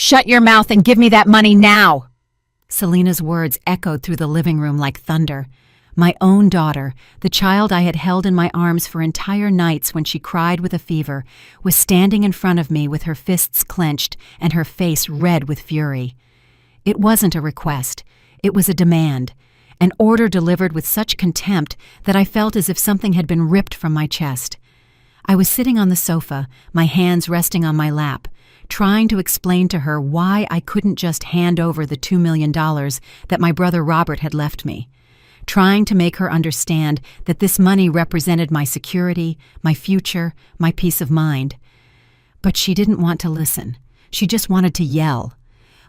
Shut your mouth and give me that money now!" Selena's words echoed through the living room like thunder. My own daughter, the child I had held in my arms for entire nights when she cried with a fever, was standing in front of me with her fists clenched and her face red with fury. It wasn't a request. It was a demand, an order delivered with such contempt that I felt as if something had been ripped from my chest. I was sitting on the sofa, my hands resting on my lap, trying to explain to her why I couldn't just hand over the $2 million that my brother Robert had left me, trying to make her understand that this money represented my security, my future, my peace of mind. But she didn't want to listen. She just wanted to yell.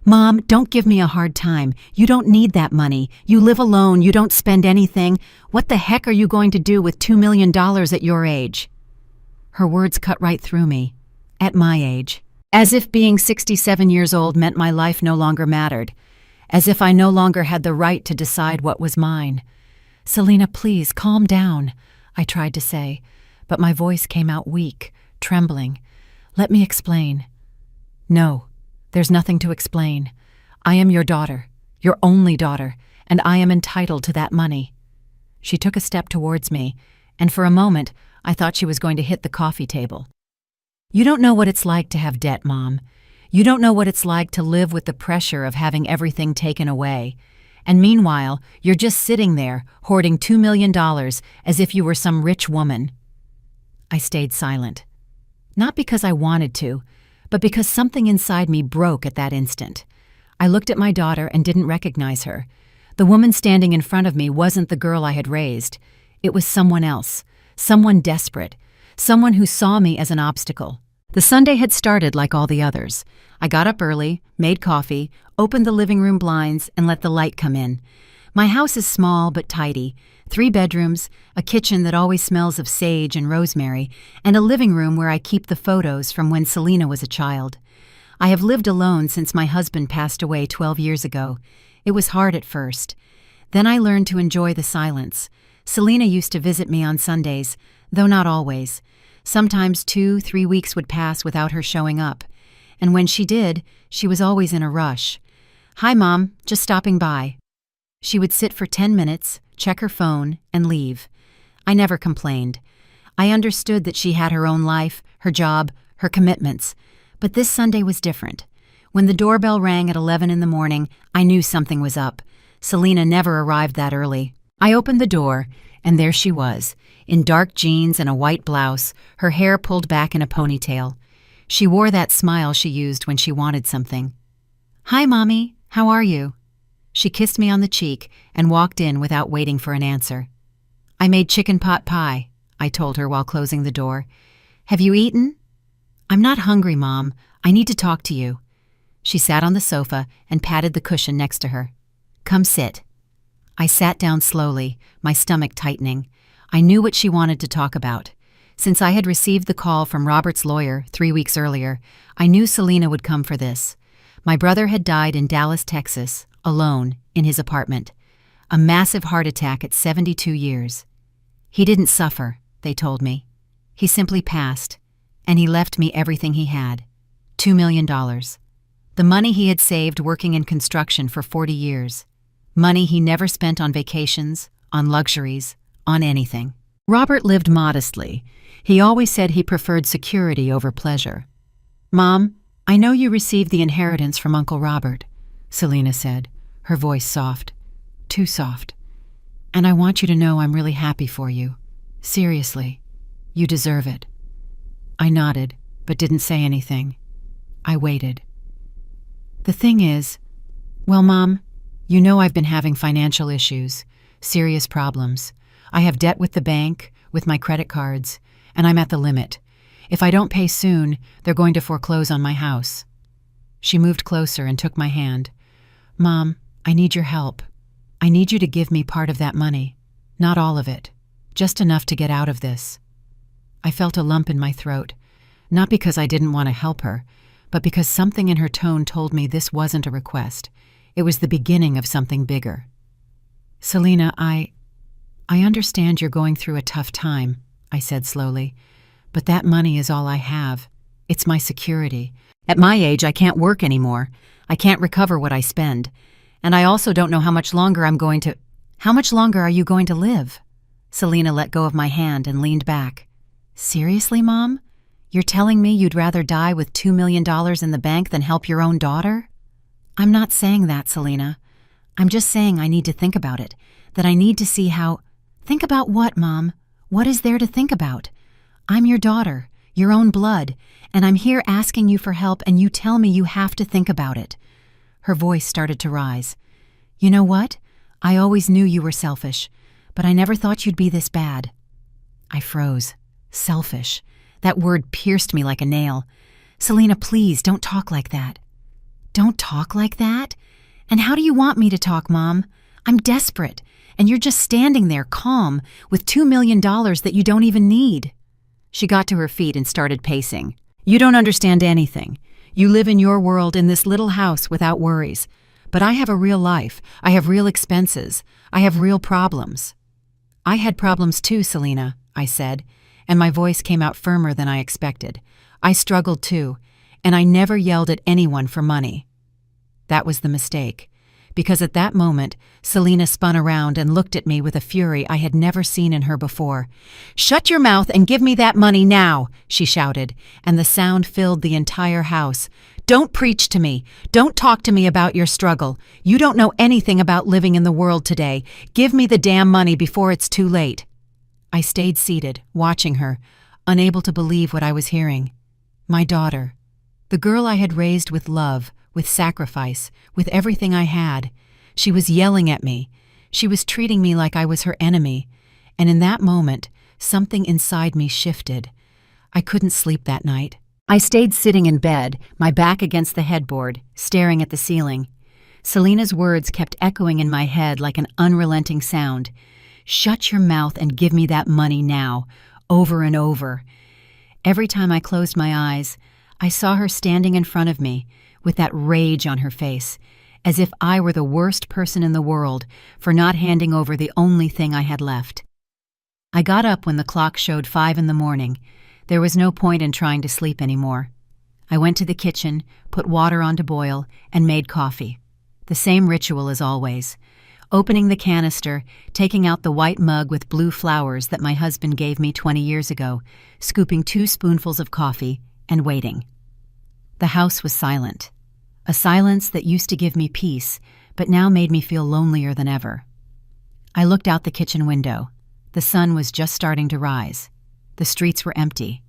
"Mom, don't give me a hard time. You don't need that money. You live alone. You don't spend anything. What the heck are you going to do with $2 million at your age?" Her words cut right through me. At my age. As if being 67 years old meant my life no longer mattered. As if I no longer had the right to decide what was mine. "Selena, please, calm down," I tried to say, but my voice came out weak, trembling. "Let me explain." "No, there's nothing to explain. I am your daughter, your only daughter, and I am entitled to that money." She took a step towards me, and for a moment, I thought she was going to hit the coffee table. "You don't know what it's like to have debt, Mom. You don't know what it's like to live with the pressure of having everything taken away. And meanwhile, you're just sitting there, hoarding $2 million as if you were some rich woman." I stayed silent. Not because I wanted to, but because something inside me broke at that instant. I looked at my daughter and didn't recognize her. The woman standing in front of me wasn't the girl I had raised. It was someone else, someone desperate, someone who saw me as an obstacle. The Sunday had started like all the others. I got up early, made coffee, opened the living room blinds, and let the light come in. My house is small but tidy. 3 bedrooms, a kitchen that always smells of sage and rosemary, and a living room where I keep the photos from when Selena was a child. I have lived alone since my husband passed away 12 years ago. It was hard at first. Then I learned to enjoy the silence. Selena used to visit me on Sundays, though not always. Sometimes 2-3 weeks would pass without her showing up. And when she did, she was always in a rush. "Hi, Mom, just stopping by." She would sit for 10 minutes, check her phone, and leave. I never complained. I understood that she had her own life, her job, her commitments. But this Sunday was different. When the doorbell rang at 11 in the morning, I knew something was up. Selena never arrived that early. I opened the door, and there she was, in dark jeans and a white blouse, her hair pulled back in a ponytail. She wore that smile she used when she wanted something. "Hi, Mommy. How are you?" She kissed me on the cheek and walked in without waiting for an answer. "I made chicken pot pie," I told her while closing the door. "Have you eaten?" "I'm not hungry, Mom. I need to talk to you." She sat on the sofa and patted the cushion next to her. "Come sit." I sat down slowly, my stomach tightening. I knew what she wanted to talk about. Since I had received the call from Robert's lawyer 3 weeks earlier, I knew Selena would come for this. My brother had died in Dallas, Texas, alone, in his apartment. A massive heart attack at 72 years. He didn't suffer, they told me. He simply passed, and he left me everything he had. $2 million. The money he had saved working in construction for 40 years. Money he never spent on vacations, on luxuries, on anything. Robert lived modestly. He always said he preferred security over pleasure. "Mom, I know you received the inheritance from Uncle Robert," Selena said, her voice soft. Too soft. "And I want you to know I'm really happy for you. Seriously. You deserve it." I nodded, but didn't say anything. I waited. "The thing is, well, Mom, you know I've been having financial issues, serious problems. I have debt with the bank, with my credit cards, and I'm at the limit. If I don't pay soon, they're going to foreclose on my house." She moved closer and took my hand. "Mom, I need your help. I need you to give me part of that money. Not all of it. Just enough to get out of this." I felt a lump in my throat, not because I didn't want to help her, but because something in her tone told me this wasn't a request. It was the beginning of something bigger. "Selena, I understand you're going through a tough time," I said slowly, "but that money is all I have. It's my security. At my age, I can't work anymore. I can't recover what I spend. And I also don't know how much longer How much longer are you going to live? Selena let go of my hand and leaned back. Seriously, Mom? You're telling me you'd rather die with $2 million in the bank than help your own daughter? I'm not saying that, Selena. I'm just saying I need to think about it, that I need to see how— Think about what, Mom? What is there to think about? I'm your daughter, your own blood, and I'm here asking you for help and you tell me you have to think about it. Her voice started to rise. You know what? I always knew you were selfish, but I never thought you'd be this bad. I froze. Selfish. That word pierced me like a nail. Selena, please, don't talk like that. Don't talk like that? And how do you want me to talk, Mom? I'm desperate, and you're just standing there calm with $2 million that you don't even need. She got to her feet and started pacing. You don't understand anything. You live in your world in this little house without worries. But I have a real life. I have real expenses. I have real problems. I had problems too, Selena, I said, and my voice came out firmer than I expected. I struggled too, and I never yelled at anyone for money. That was the mistake, because at that moment, Selena spun around and looked at me with a fury I had never seen in her before. Shut your mouth and give me that money now, she shouted, and the sound filled the entire house. Don't preach to me. Don't talk to me about your struggle. You don't know anything about living in the world today. Give me the damn money before it's too late. I stayed seated, watching her, unable to believe what I was hearing. My daughter, the girl I had raised with love, with sacrifice, with everything I had. She was yelling at me. She was treating me like I was her enemy. And in that moment, something inside me shifted. I couldn't sleep that night. I stayed sitting in bed, my back against the headboard, staring at the ceiling. Selena's words kept echoing in my head like an unrelenting sound. Shut your mouth and give me that money now, over and over. Every time I closed my eyes, I saw her standing in front of me, with that rage on her face, as if I were the worst person in the world for not handing over the only thing I had left. I got up when the clock showed 5 a.m. There was no point in trying to sleep anymore. I went to the kitchen, put water on to boil, and made coffee. The same ritual as always. Opening the canister, taking out the white mug with blue flowers that my husband gave me 20 years ago, scooping 2 spoonfuls of coffee, and waiting. The house was silent. A silence that used to give me peace, but now made me feel lonelier than ever. I looked out the kitchen window. The sun was just starting to rise. The streets were empty.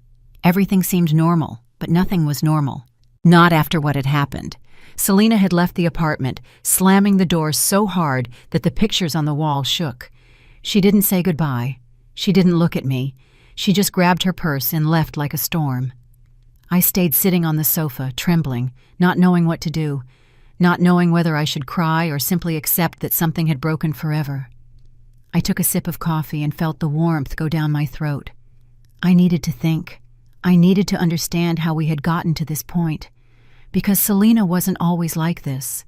Everything seemed normal, but nothing was normal. Not after what had happened. Selena had left the apartment, slamming the door so hard that the pictures on the wall shook. She didn't say goodbye. She didn't look at me. She just grabbed her purse and left like a storm. I stayed sitting on the sofa, trembling, not knowing what to do, not knowing whether I should cry or simply accept that something had broken forever. I took a sip of coffee and felt the warmth go down my throat. I needed to think. I needed to understand how we had gotten to this point. Because Selena wasn't always like this.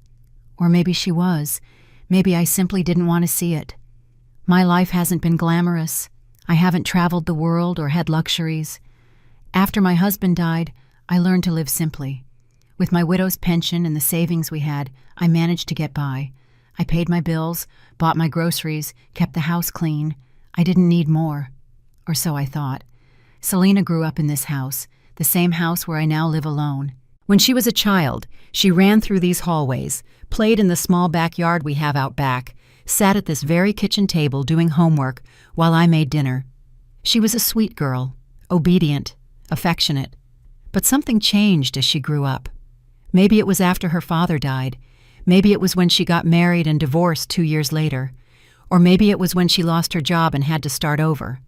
Or maybe she was. Maybe I simply didn't want to see it. My life hasn't been glamorous. I haven't traveled the world or had luxuries. After my husband died, I learned to live simply. With my widow's pension and the savings we had, I managed to get by. I paid my bills, bought my groceries, kept the house clean. I didn't need more. Or so I thought. Selena grew up in this house, the same house where I now live alone. When she was a child, she ran through these hallways, played in the small backyard we have out back, sat at this very kitchen table doing homework while I made dinner. She was a sweet girl, obedient, affectionate. But something changed as she grew up. Maybe it was after her father died. Maybe it was when she got married and divorced 2 years later. Or maybe it was when she lost her job and had to start over.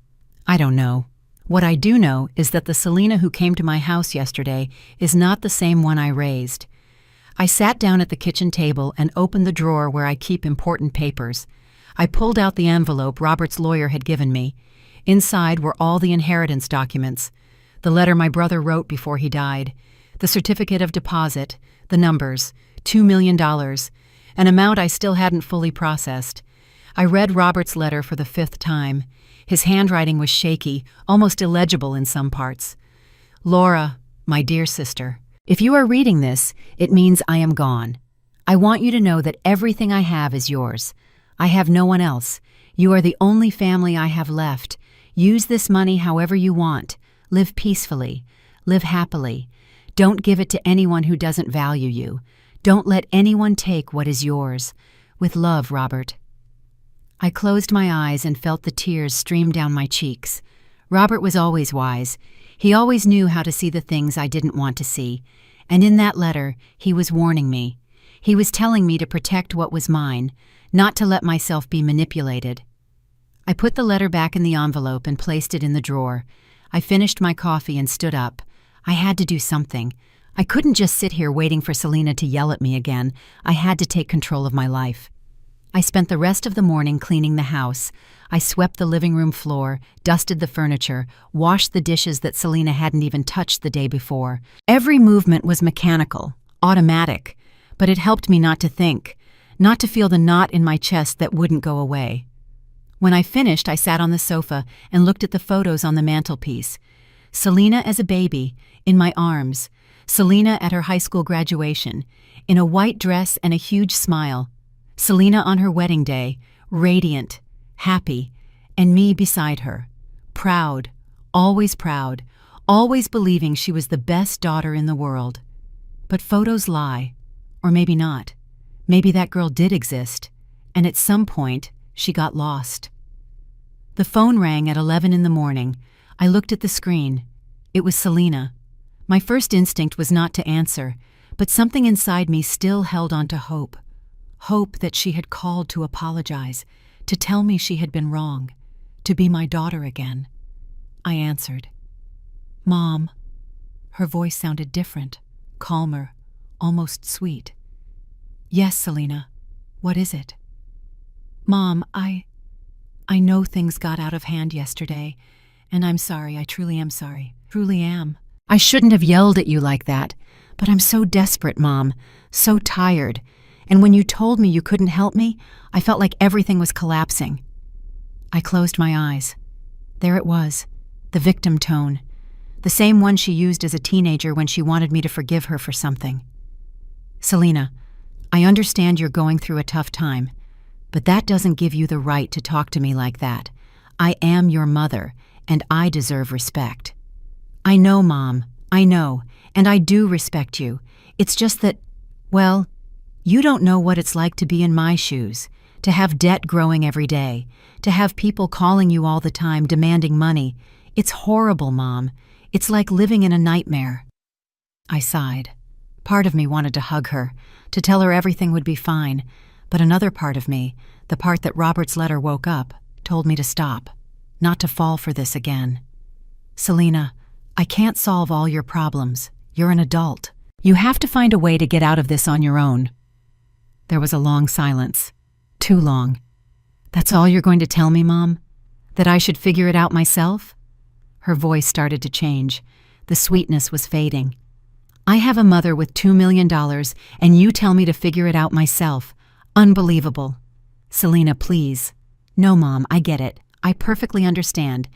I don't know. What I do know is that the Selena who came to my house yesterday is not the same one I raised. I sat down at the kitchen table and opened the drawer where I keep important papers. I pulled out the envelope Robert's lawyer had given me. Inside were all the inheritance documents, the letter my brother wrote before he died, the certificate of deposit, the numbers, $2 million, an amount I still hadn't fully processed. I read Robert's letter for the 5th time. His handwriting was shaky, almost illegible in some parts. Laura, my dear sister, If you are reading this, it means I am gone. I want you to know that everything I have is yours. I have no one else. You are the only family I have left. Use this money however you want. Live peacefully. Live happily. Don't give it to anyone who doesn't value you. Don't let anyone take what is yours. With love, Robert. I closed my eyes and felt the tears stream down my cheeks. Robert was always wise. He always knew how to see the things I didn't want to see. And in that letter, he was warning me. He was telling me to protect what was mine, not to let myself be manipulated. I put the letter back in the envelope and placed it in the drawer. I finished my coffee and stood up. I had to do something. I couldn't just sit here waiting for Selena to yell at me again. I had to take control of my life. I spent the rest of the morning cleaning the house. I swept the living room floor, dusted the furniture, washed the dishes that Selena hadn't even touched the day before. Every movement was mechanical, automatic, but it helped me not to think, not to feel the knot in my chest that wouldn't go away. When I finished, I sat on the sofa and looked at the photos on the mantelpiece. Selena as a baby, in my arms. Selena at her high school graduation, in a white dress and a huge smile. Selena on her wedding day, radiant, happy, and me beside her. Proud, always believing she was the best daughter in the world. But photos lie. Or maybe not. Maybe that girl did exist, and at some point, she got lost. The phone rang at 11 in the morning. I looked at the screen. It was Selena. My first instinct was not to answer, but something inside me still held on to hope. Hope that she had called to apologize, to tell me she had been wrong, to be my daughter again. I answered. "Mom." Her voice sounded different, calmer, almost sweet. "Yes, Selena. What is it?" "Mom, I know things got out of hand yesterday, and I'm sorry. I truly am sorry. Truly am. I shouldn't have yelled at you like that, but I'm so desperate, Mom, so tired. And when you told me you couldn't help me, I felt like everything was collapsing." I closed my eyes. There it was, the victim tone, the same one she used as a teenager when she wanted me to forgive her for something. "Selena, I understand you're going through a tough time, but that doesn't give you the right to talk to me like that. I am your mother, and I deserve respect." "I know, Mom, I know, and I do respect you. It's just that, well, you don't know what it's like to be in my shoes, to have debt growing every day, to have people calling you all the time demanding money. It's horrible, Mom. It's like living in a nightmare." I sighed. Part of me wanted to hug her, to tell her everything would be fine, but another part of me, the part that Robert's letter woke up, told me to stop, not to fall for this again. "Selena, I can't solve all your problems. You're an adult. You have to find a way to get out of this on your own." There was a long silence. Too long. "That's all you're going to tell me, Mom? That I should figure it out myself?" Her voice started to change. The sweetness was fading. "I have a mother with $2 million, and you tell me to figure it out myself. Unbelievable." "Selena, please." "No, Mom, I get it. I perfectly understand.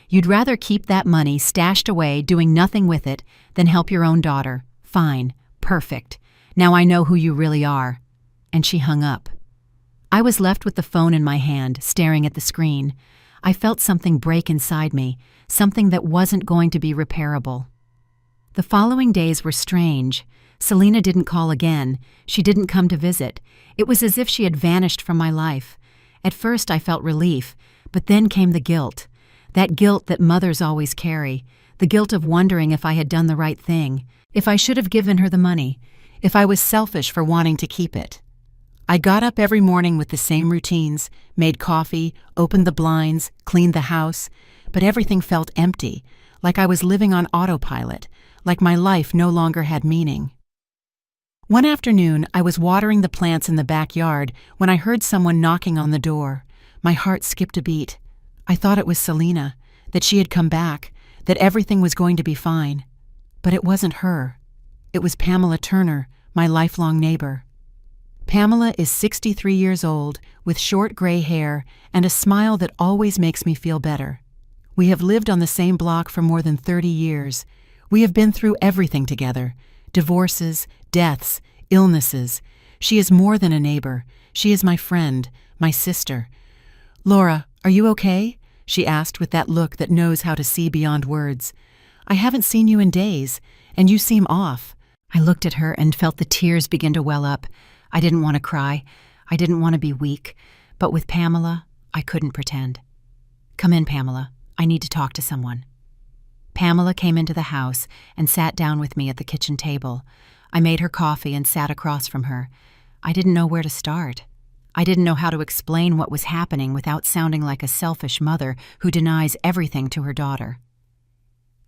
You'd rather keep that money stashed away doing nothing with it than help your own daughter. Fine. Perfect. Now I know who you really are." And she hung up. I was left with the phone in my hand, staring at the screen. I felt something break inside me, something that wasn't going to be repairable. The following days were strange. Selena didn't call again. She didn't come to visit. It was as if she had vanished from my life. At first I felt relief, but then came the guilt. That guilt that mothers always carry. The guilt of wondering if I had done the right thing, if I should have given her the money, if I was selfish for wanting to keep it. I got up every morning with the same routines, made coffee, opened the blinds, cleaned the house, but everything felt empty, like I was living on autopilot, like my life no longer had meaning. One afternoon, I was watering the plants in the backyard when I heard someone knocking on the door. My heart skipped a beat. I thought it was Selena, that she had come back, that everything was going to be fine. But it wasn't her. It was Pamela Turner, my lifelong neighbor. Pamela is 63 years old, with short gray hair and a smile that always makes me feel better. We have lived on the same block for more than 30 years. We have been through everything together, Divorces, deaths, illnesses. She is more than a neighbor. She is my friend, my sister. "Laura, are you okay?" she asked with that look that knows how to see beyond words. "I haven't seen you in days, and you seem off." I looked at her and felt the tears begin to well up. I didn't want to cry. I didn't want to be weak. But with Pamela, I couldn't pretend. "Come in, Pamela. I need to talk to someone." Pamela came into the house and sat down with me at the kitchen table. I made her coffee and sat across from her. I didn't know where to start. I didn't know how to explain what was happening without sounding like a selfish mother who denies everything to her daughter.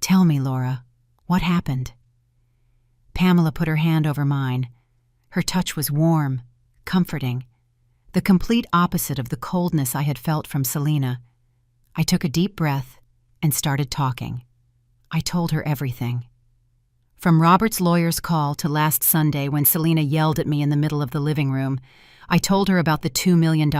"Tell me, Laura, what happened?" Pamela put her hand over mine. Her touch was warm, comforting, the complete opposite of the coldness I had felt from Selena. I took a deep breath and started talking. I told her everything. From Robert's lawyer's call to last Sunday when Selena yelled at me in the middle of the living room, I told her about the $2 million,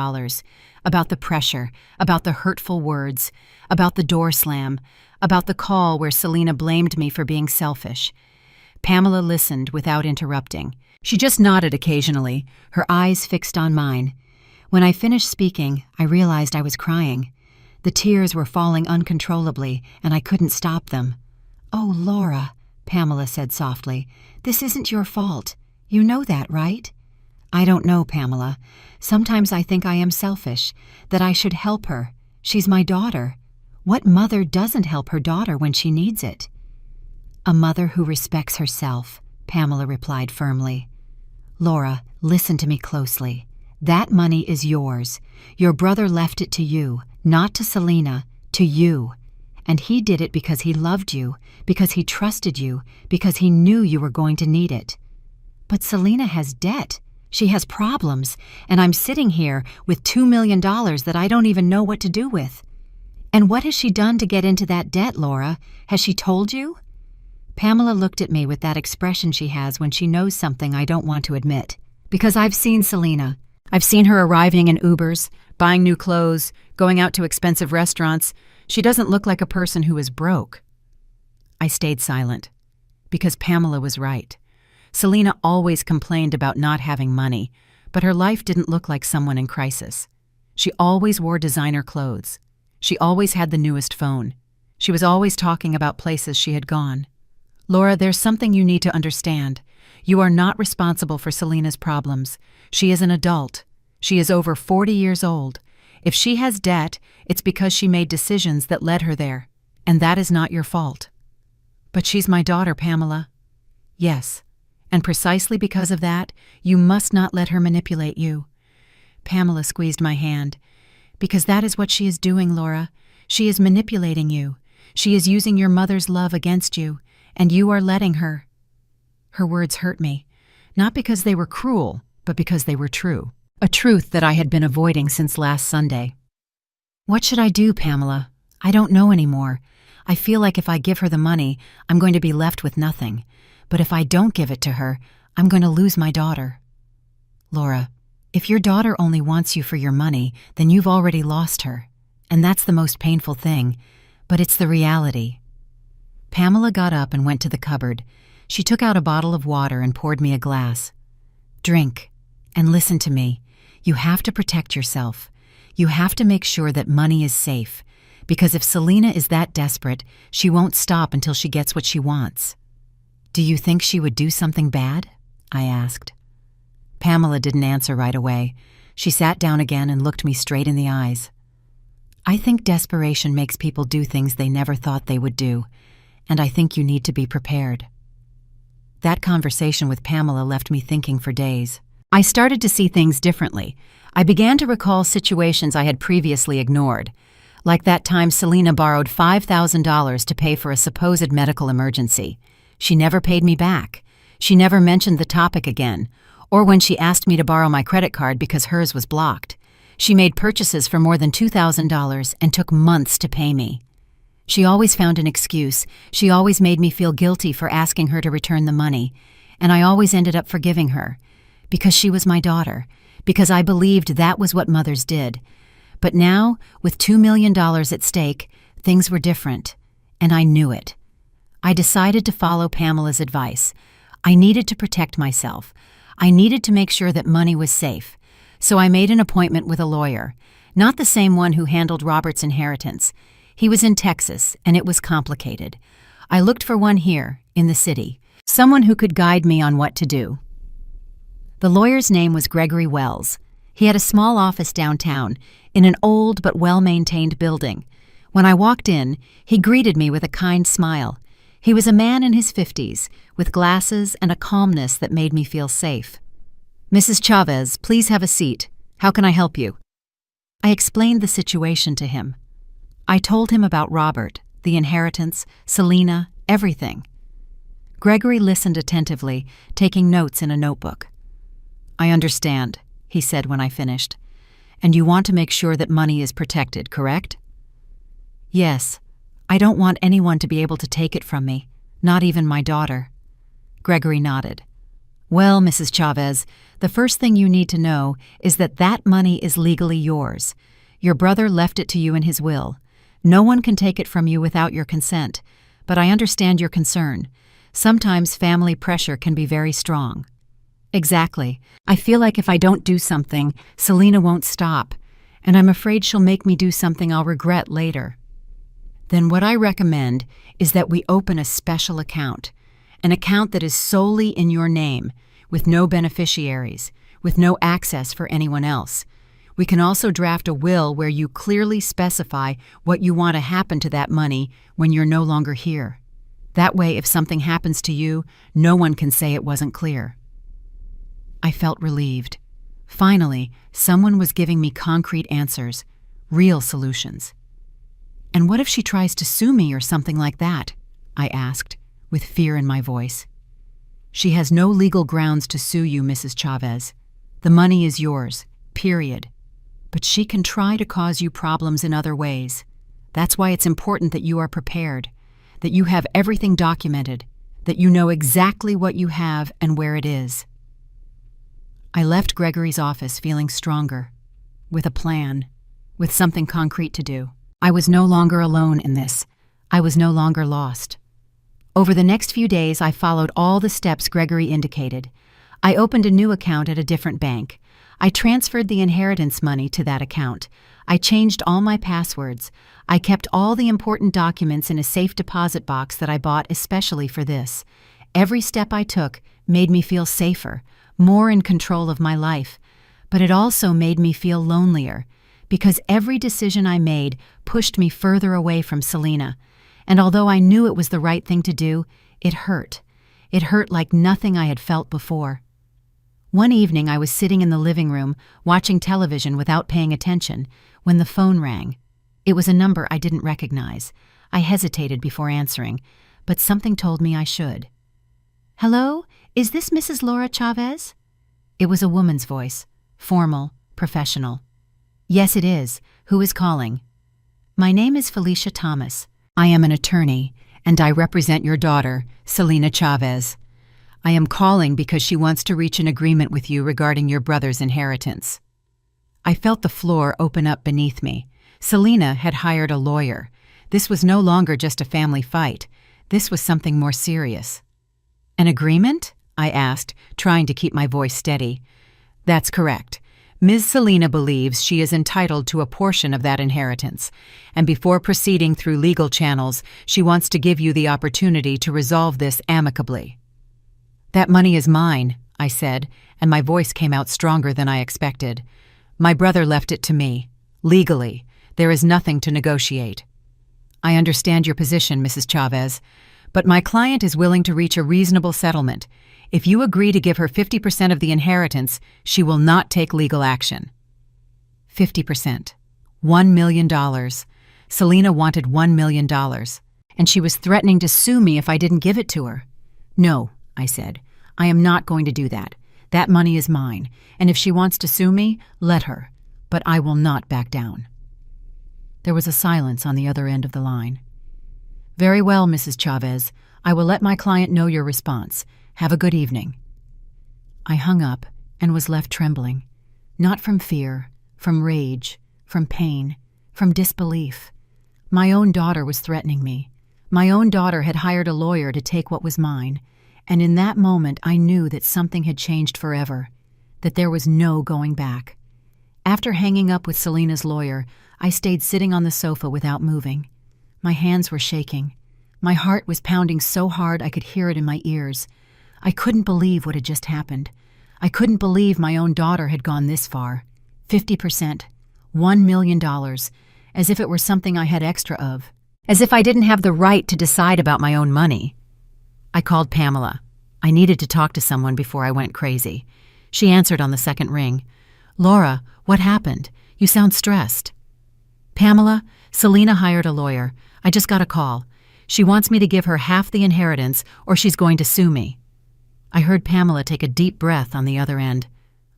about the pressure, about the hurtful words, about the door slam, about the call where Selena blamed me for being selfish. Pamela listened without interrupting. She just nodded occasionally, her eyes fixed on mine. When I finished speaking, I realized I was crying. The tears were falling uncontrollably, and I couldn't stop them. "Oh, Laura," Pamela said softly, "this isn't your fault. You know that, right?" "I don't know, Pamela. Sometimes I think I am selfish, that I should help her. She's my daughter. What mother doesn't help her daughter when she needs it?" "A mother who respects herself," Pamela replied firmly. "Laura, listen to me closely. That money is yours. Your brother left it to you, not to Selena, to you. And he did it because he loved you, because he trusted you, because he knew you were going to need it. But Selena has debt. She has problems, and I'm sitting here with $2 million that I don't even know what to do with. And what has she done to get into that debt, Laura? Has she told you?" Pamela looked at me with that expression she has when she knows something I don't want to admit. "Because I've seen Selena. I've seen her arriving in Ubers, buying new clothes, going out to expensive restaurants. She doesn't look like a person who is broke." I stayed silent, because Pamela was right. Selena always complained about not having money, but her life didn't look like someone in crisis. She always wore designer clothes. She always had the newest phone. She was always talking about places she had gone. "Laura, there's something you need to understand. You are not responsible for Selena's problems. She is an adult. She is over 40 years old. If she has debt, it's because she made decisions that led her there, and that is not your fault." "But she's my daughter, Pamela." "Yes, and precisely because of that, you must not let her manipulate you." Pamela squeezed my hand. "Because that is what she is doing, Laura. She is manipulating you. She is using your mother's love against you, and you are letting her." Her words hurt me, not because they were cruel, but because they were true. A truth that I had been avoiding since last Sunday. "What should I do, Pamela? I don't know anymore. I feel like if I give her the money, I'm going to be left with nothing. But if I don't give it to her, I'm going to lose my daughter." "Laura, if your daughter only wants you for your money, then you've already lost her. And that's the most painful thing, but it's the reality." Pamela got up and went to the cupboard. She took out a bottle of water and poured me a glass. "Drink, and listen to me. You have to protect yourself. You have to make sure that money is safe, because if Selena is that desperate, she won't stop until she gets what she wants." "Do you think she would do something bad?" I asked. Pamela didn't answer right away. She sat down again and looked me straight in the eyes. "I think desperation makes people do things they never thought they would do, and I think you need to be prepared." That conversation with Pamela left me thinking for days. I started to see things differently. I began to recall situations I had previously ignored, like that time Selena borrowed $5,000 to pay for a supposed medical emergency. She never paid me back. She never mentioned the topic again, or when she asked me to borrow my credit card because hers was blocked. She made purchases for more than $2,000 and took months to pay me. She always found an excuse. She always made me feel guilty for asking her to return the money, and I always ended up forgiving her, because she was my daughter, because I believed that was what mothers did. But now, with $2 million at stake, things were different, and I knew it. I decided to follow Pamela's advice. I needed to protect myself. I needed to make sure that money was safe. So I made an appointment with a lawyer, not the same one who handled Robert's inheritance. He was in Texas, and it was complicated. I looked for one here, in the city, someone who could guide me on what to do. The lawyer's name was Gregory Wells. He had a small office downtown, in an old but well-maintained building. When I walked in, he greeted me with a kind smile. He was a man in his 50s, with glasses and a calmness that made me feel safe. "Mrs. Chavez, please have a seat. How can I help you?" I explained the situation to him. I told him about Robert, the inheritance, Selena, everything. Gregory listened attentively, taking notes in a notebook. "I understand," he said when I finished. "And you want to make sure that money is protected, correct?" "Yes. I don't want anyone to be able to take it from me, not even my daughter." Gregory nodded. "Well, Mrs. Chavez, the first thing you need to know is that that money is legally yours. Your brother left it to you in his will. No one can take it from you without your consent, but I understand your concern. Sometimes family pressure can be very strong." "Exactly. I feel like if I don't do something, Selena won't stop, and I'm afraid she'll make me do something I'll regret later." "Then what I recommend is that we open a special account, an account that is solely in your name, with no beneficiaries, with no access for anyone else. We can also draft a will where you clearly specify what you want to happen to that money when you're no longer here. That way, if something happens to you, no one can say it wasn't clear." I felt relieved. Finally, someone was giving me concrete answers, real solutions. "And what if she tries to sue me or something like that?" I asked, with fear in my voice. "She has no legal grounds to sue you, Mrs. Chavez. The money is yours, period. But she can try to cause you problems in other ways. That's why it's important that you are prepared, that you have everything documented, that you know exactly what you have and where it is." I left Gregory's office feeling stronger, with a plan, with something concrete to do. I was no longer alone in this. I was no longer lost. Over the next few days, I followed all the steps Gregory indicated. I opened a new account at a different bank. I transferred the inheritance money to that account. I changed all my passwords. I kept all the important documents in a safe deposit box that I bought especially for this. Every step I took made me feel safer, more in control of my life. But it also made me feel lonelier, because every decision I made pushed me further away from Selena. And although I knew it was the right thing to do, it hurt. It hurt like nothing I had felt before. One evening I was sitting in the living room, watching television without paying attention, when the phone rang. It was a number I didn't recognize. I hesitated before answering, but something told me I should. "Hello? Is this Mrs. Laura Chavez?" It was a woman's voice, formal, professional. "Yes, it is. Who is calling?" "My name is Felicia Thomas. I am an attorney, and I represent your daughter, Selena Chavez. I am calling because she wants to reach an agreement with you regarding your brother's inheritance." I felt the floor open up beneath me. Selena had hired a lawyer. This was no longer just a family fight. This was something more serious. "An agreement?" I asked, trying to keep my voice steady. "That's correct. Ms. Selena believes she is entitled to a portion of that inheritance, and before proceeding through legal channels, she wants to give you the opportunity to resolve this amicably." "That money is mine," I said, and my voice came out stronger than I expected. "My brother left it to me. Legally, there is nothing to negotiate." "I understand your position, Mrs. Chavez, but my client is willing to reach a reasonable settlement. If you agree to give her 50% of the inheritance, she will not take legal action." 50%. $1 million. Selena wanted $1 million, and she was threatening to sue me if I didn't give it to her. "No," I said. "I am not going to do that. That money is mine, and if she wants to sue me, let her. But I will not back down." There was a silence on the other end of the line. "Very well, Mrs. Chavez. I will let my client know your response. Have a good evening." I hung up and was left trembling, not from fear, from rage, from pain, from disbelief. My own daughter was threatening me. My own daughter had hired a lawyer to take what was mine, And in that moment, I knew that something had changed forever, that there was no going back. After hanging up with Selena's lawyer, I stayed sitting on the sofa without moving. My hands were shaking. My heart was pounding so hard I could hear it in my ears. I couldn't believe what had just happened. I couldn't believe my own daughter had gone this far. 50%, $1 million, as if it were something I had extra of. As if I didn't have the right to decide about my own money. I called Pamela. I needed to talk to someone before I went crazy. She answered on the second ring. "Laura, what happened? You sound stressed." "Pamela, Selena hired a lawyer. I just got a call. She wants me to give her half the inheritance or she's going to sue me." I heard Pamela take a deep breath on the other end.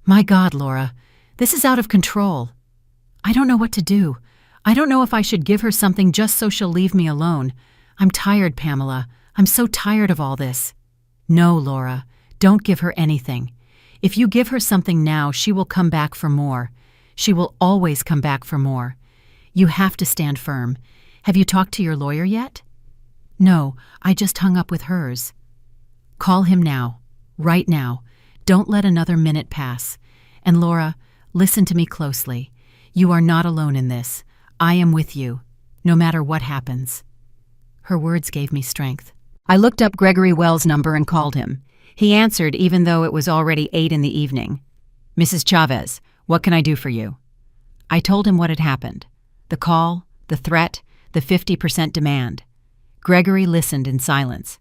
"My God, Laura, this is out of control. I don't know what to do. I don't know if I should give her something just so she'll leave me alone. I'm tired, Pamela. I'm so tired of all this." "No, Laura, don't give her anything. If you give her something now, she will come back for more. She will always come back for more. You have to stand firm. Have you talked to your lawyer yet?" "No, I just hung up with hers." "Call him now. Right now. Don't let another minute pass. And Laura, listen to me closely. You are not alone in this. I am with you, no matter what happens." Her words gave me strength. I looked up Gregory Wells' number and called him. He answered even though it was already 8 in the evening. "Mrs. Chavez, what can I do for you?" I told him what had happened. The call, the threat, the 50% demand. Gregory listened in silence.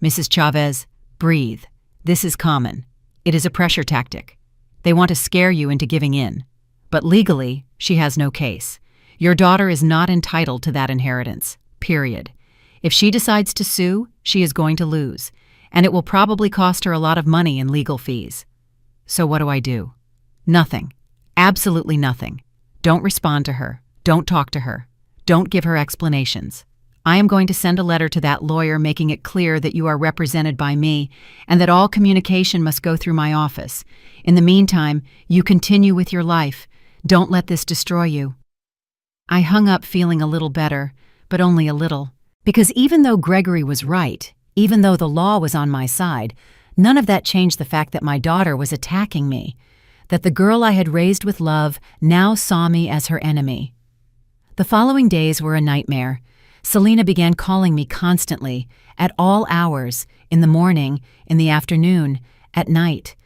"Mrs. Chavez, breathe. This is common. It is a pressure tactic. They want to scare you into giving in. But legally, she has no case. Your daughter is not entitled to that inheritance. Period. If she decides to sue, she is going to lose, and it will probably cost her a lot of money in legal fees. So what do I do? Nothing. Absolutely nothing. Don't respond to her. Don't talk to her. Don't give her explanations. I am going to send a letter to that lawyer making it clear that you are represented by me and that all communication must go through my office. In the meantime, you continue with your life. Don't let this destroy you." I hung up feeling a little better, but only a little. Because even though Gregory was right, even though the law was on my side, none of that changed the fact that my daughter was attacking me, that the girl I had raised with love now saw me as her enemy. The following days were a nightmare. Selena began calling me constantly, at all hours, in the morning, in the afternoon, at night.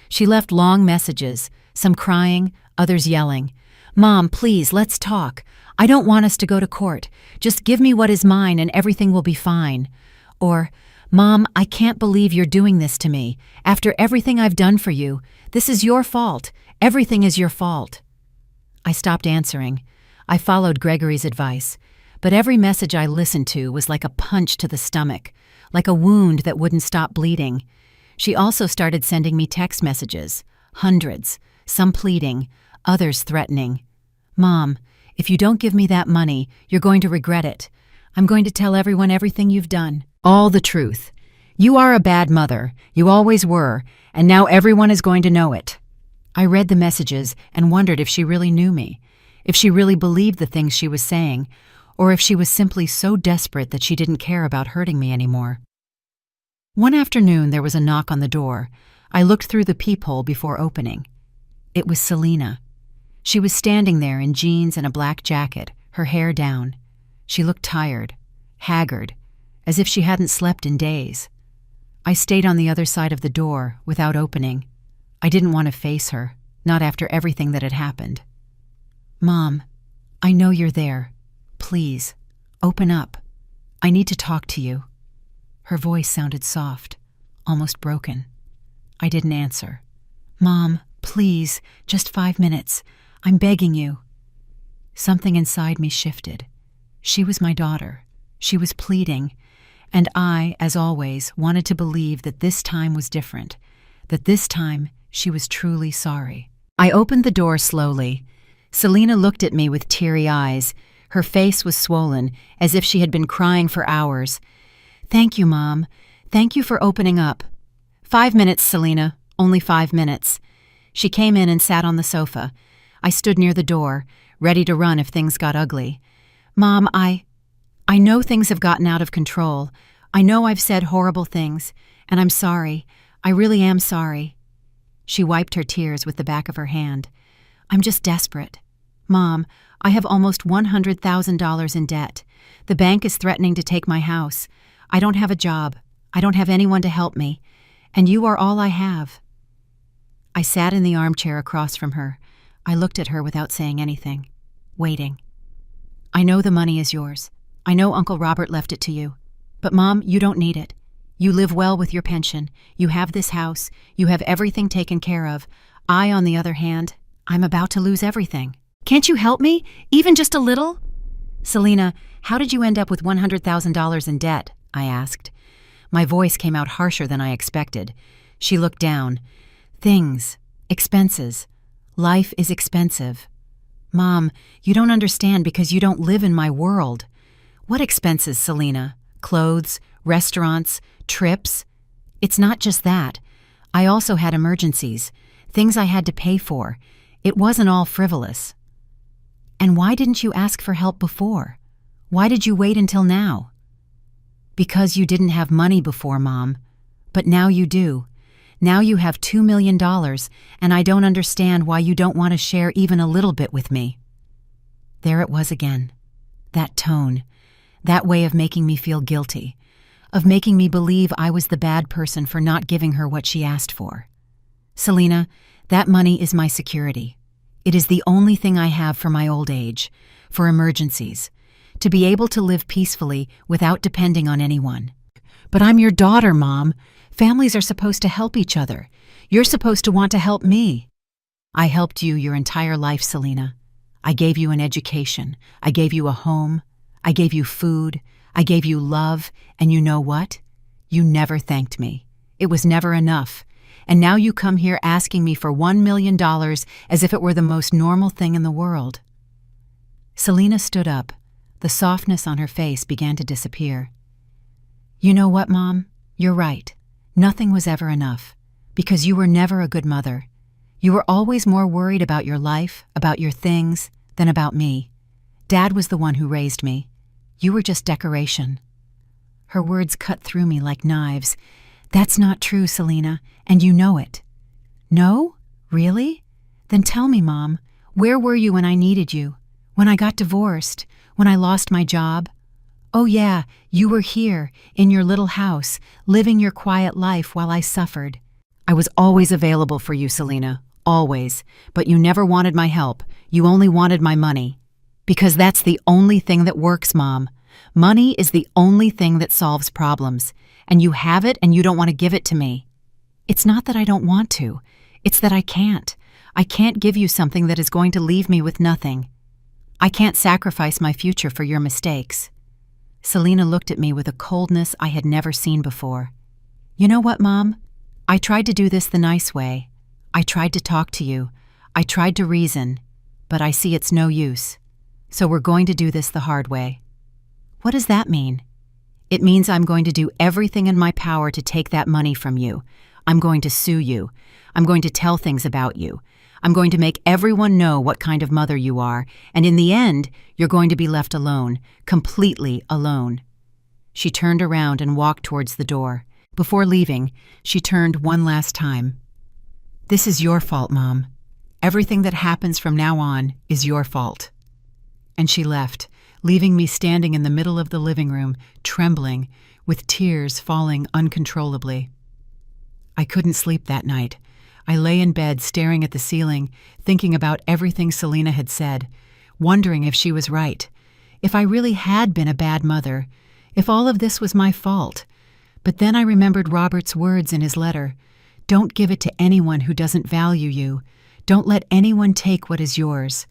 She left long messages, some crying, others yelling. "Mom, please, let's talk. I don't want us to go to court. Just give me what is mine and everything will be fine." Or, "Mom, I can't believe you're doing this to me. After everything I've done for you, this is your fault. Everything is your fault." I stopped answering. I followed Gregory's advice. But every message I listened to was like a punch to the stomach, like a wound that wouldn't stop bleeding. She also started sending me text messages, hundreds, some pleading, others threatening. "Mom, if you don't give me that money, you're going to regret it. I'm going to tell everyone everything you've done. All the truth. You are a bad mother. You always were, and now everyone is going to know it." I read the messages and wondered if she really knew me, if she really believed the things she was saying, or if she was simply so desperate that she didn't care about hurting me anymore. One afternoon there was a knock on the door. I looked through the peephole before opening. It was Selena. She was standing there in jeans and a black jacket, her hair down. She looked tired, haggard, as if she hadn't slept in days. I stayed on the other side of the door, without opening. I didn't want to face her, not after everything that had happened. "Mom, I know you're there. Please, open up. I need to talk to you." Her voice sounded soft, almost broken. I didn't answer. "Mom, please, just 5 minutes. I'm begging you." Something inside me shifted. She was my daughter. She was pleading. And I, as always, wanted to believe that this time was different, that this time she was truly sorry. I opened the door slowly. Selena looked at me with teary eyes. Her face was swollen, as if she had been crying for hours. "Thank you, Mom. Thank you for opening up." 5 minutes, Selena. Only 5 minutes." She came in and sat on the sofa. I stood near the door, ready to run if things got ugly. "Mom, I know things have gotten out of control. I know I've said horrible things, And I'm sorry. I really am sorry." She wiped her tears with the back of her hand. "I'm just desperate. Mom, I have almost $100,000 in debt. The bank is threatening to take my house. I don't have a job. I don't have anyone to help me. And you are all I have." I sat in the armchair across from her. I looked at her without saying anything, waiting. "I know the money is yours. I know Uncle Robert left it to you. But Mom, you don't need it. You live well with your pension. You have this house. You have everything taken care of. I, on the other hand, I'm about to lose everything. Can't you help me? Even just a little?" "Selina, how did you end up with $100,000 in debt?" I asked. My voice came out harsher than I expected. She looked down. "Things. Expenses. Life is expensive." "Mom, you don't understand because you don't live in my world." "What expenses, Selina? Clothes, restaurants, trips?" "It's not just that. I also had emergencies, things I had to pay for. It wasn't all frivolous." "And why didn't you ask for help before? Why did you wait until now?" "Because you didn't have money before, Mom. But now you do. Now you have $2 million, and I don't understand why you don't want to share even a little bit with me." There it was again. That tone. That way of making me feel guilty. Of making me believe I was the bad person for not giving her what she asked for. "Selina, that money is my security. It is the only thing I have for my old age, for emergencies, to be able to live peacefully without depending on anyone." "But I'm your daughter, Mom. Families are supposed to help each other. You're supposed to want to help me." "I helped you your entire life, Selina. I gave you an education. I gave you a home. I gave you food. I gave you love. And you know what? You never thanked me. It was never enough. And now you come here asking me for $1 million as if it were the most normal thing in the world." Selina stood up. The softness on her face began to disappear. "You know what, Mom? You're right. Nothing was ever enough, because you were never a good mother. You were always more worried about your life, about your things, than about me. Dad was the one who raised me. You were just decoration." Her words cut through me like knives. "That's not true, Selina, and you know it." "No? Really? Then tell me, Mom, where were you when I needed you? When I got divorced? When I lost my job? Oh yeah, you were here, in your little house, living your quiet life while I suffered." "I was always available for you, Selina, always. But you never wanted my help. You only wanted my money. Because that's the only thing that works, Mom. Money is the only thing that solves problems. And you have it and you don't want to give it to me." "It's not that I don't want to. It's that I can't. I can't give you something that is going to leave me with nothing. I can't sacrifice my future for your mistakes." Selina looked at me with a coldness I had never seen before. "You know what, Mom? I tried to do this the nice way. I tried to talk to you. I tried to reason. But I see it's no use. So we're going to do this the hard way." "What does that mean?" "It means I'm going to do everything in my power to take that money from you. I'm going to sue you. I'm going to tell things about you. I'm going to make everyone know what kind of mother you are, and in the end, you're going to be left alone, completely alone." She turned around and walked towards the door. Before leaving, she turned one last time. "This is your fault, Mom. Everything that happens from now on is your fault." And she left, leaving me standing in the middle of the living room, trembling, with tears falling uncontrollably. I couldn't sleep that night. I lay in bed staring at the ceiling, thinking about everything Selina had said, wondering if she was right, if I really had been a bad mother, if all of this was my fault. But then I remembered Robert's words in his letter. "Don't give it to anyone who doesn't value you. Don't let anyone take what is yours."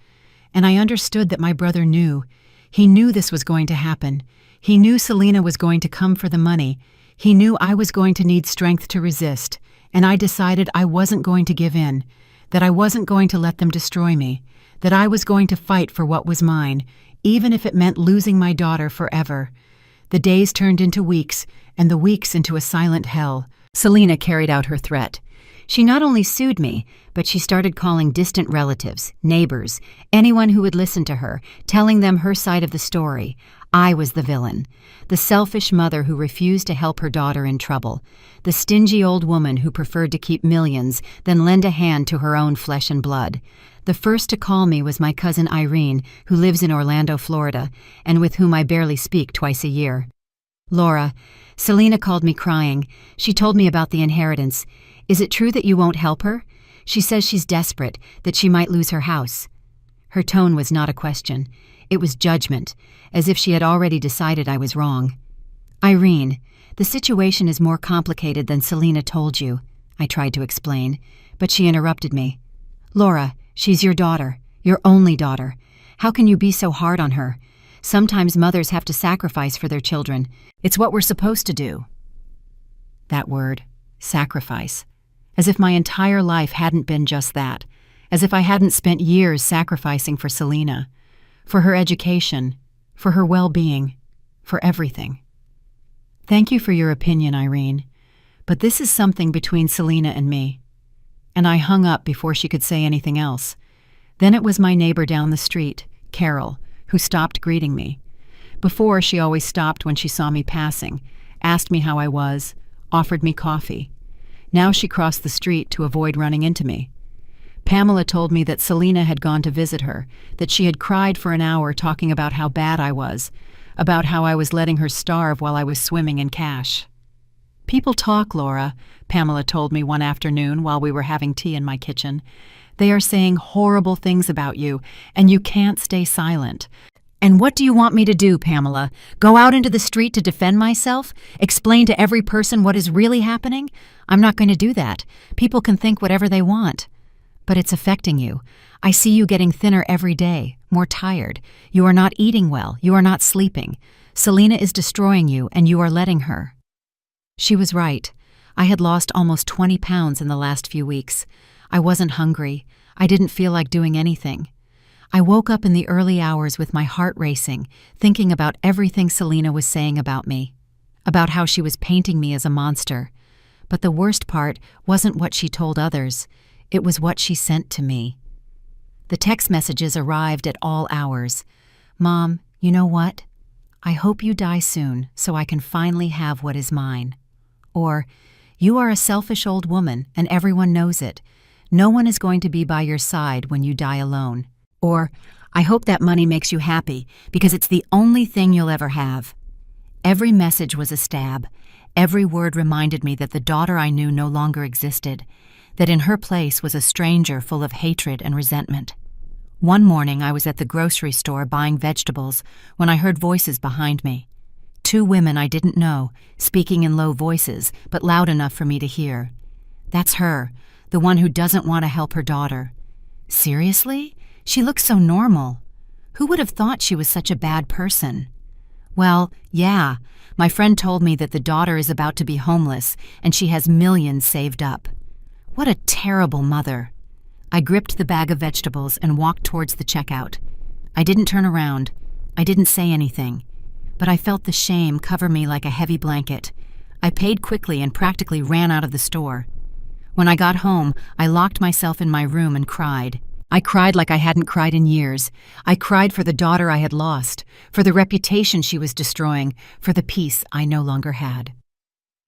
And I understood that my brother knew. He knew this was going to happen. He knew Selina was going to come for the money. He knew I was going to need strength to resist. And I decided I wasn't going to give in, that I wasn't going to let them destroy me, that I was going to fight for what was mine, even if it meant losing my daughter forever. The days turned into weeks, and the weeks into a silent hell. Selina carried out her threat. She not only sued me, but she started calling distant relatives, neighbors, anyone who would listen to her, telling them her side of the story. I was the villain, the selfish mother who refused to help her daughter in trouble, the stingy old woman who preferred to keep millions than lend a hand to her own flesh and blood. The first to call me was my cousin Irene, who lives in Orlando, Florida, and with whom I barely speak twice a year. "Laura, Selena called me crying. She told me about the inheritance. Is it true that you won't help her? She says she's desperate, that she might lose her house." Her tone was not a question. It was judgment, as if she had already decided I was wrong. "Irene, the situation is more complicated than Selena told you," I tried to explain, but she interrupted me. "Laura, she's your daughter, your only daughter. How can you be so hard on her? Sometimes mothers have to sacrifice for their children. It's what we're supposed to do." That word, sacrifice. As if my entire life hadn't been just that. As if I hadn't spent years sacrificing for Selena. For her education. For her well-being. For everything. "Thank you for your opinion, Irene. But this is something between Selena and me." And I hung up before she could say anything else. Then it was my neighbor down the street, Carol, who stopped greeting me. Before, she always stopped when she saw me passing, asked me how I was, offered me coffee. Now she crossed the street to avoid running into me. Pamela told me that Selena had gone to visit her, that she had cried for an hour talking about how bad I was, about how I was letting her starve while I was swimming in cash. "People talk, Laura," Pamela told me one afternoon while we were having tea in my kitchen. "They are saying horrible things about you, and you can't stay silent." "And what do you want me to do, Pamela? Go out into the street to defend myself? Explain to every person what is really happening? I'm not going to do that. People can think whatever they want." "But it's affecting you. I see you getting thinner every day, more tired. You are not eating well. You are not sleeping. Selena is destroying you, and you are letting her." She was right. I had lost almost 20 pounds in the last few weeks. I wasn't hungry. I didn't feel like doing anything. I woke up in the early hours with my heart racing, thinking about everything Selena was saying about me, about how she was painting me as a monster. But the worst part wasn't what she told others. It was what she sent to me. The text messages arrived at all hours. "Mom, you know what? I hope you die soon so I can finally have what is mine." Or, "You are a selfish old woman and everyone knows it. No one is going to be by your side when you die alone." Or, "I hope that money makes you happy because it's the only thing you'll ever have." Every message was a stab. Every word reminded me that the daughter I knew no longer existed, that in her place was a stranger full of hatred and resentment. One morning I was at the grocery store buying vegetables when I heard voices behind me. 2 women I didn't know, speaking in low voices, but loud enough for me to hear. "That's her, the one who doesn't want to help her daughter." "Seriously? She looks so normal. Who would have thought she was such a bad person?" "Well, yeah, my friend told me that the daughter is about to be homeless and she has millions saved up." What a terrible mother. I gripped the bag of vegetables and walked towards the checkout. I didn't turn around. I didn't say anything. But I felt the shame cover me like a heavy blanket. I paid quickly and practically ran out of the store. When I got home, I locked myself in my room and cried. I cried like I hadn't cried in years. I cried for the daughter I had lost, for the reputation she was destroying, for the peace I no longer had.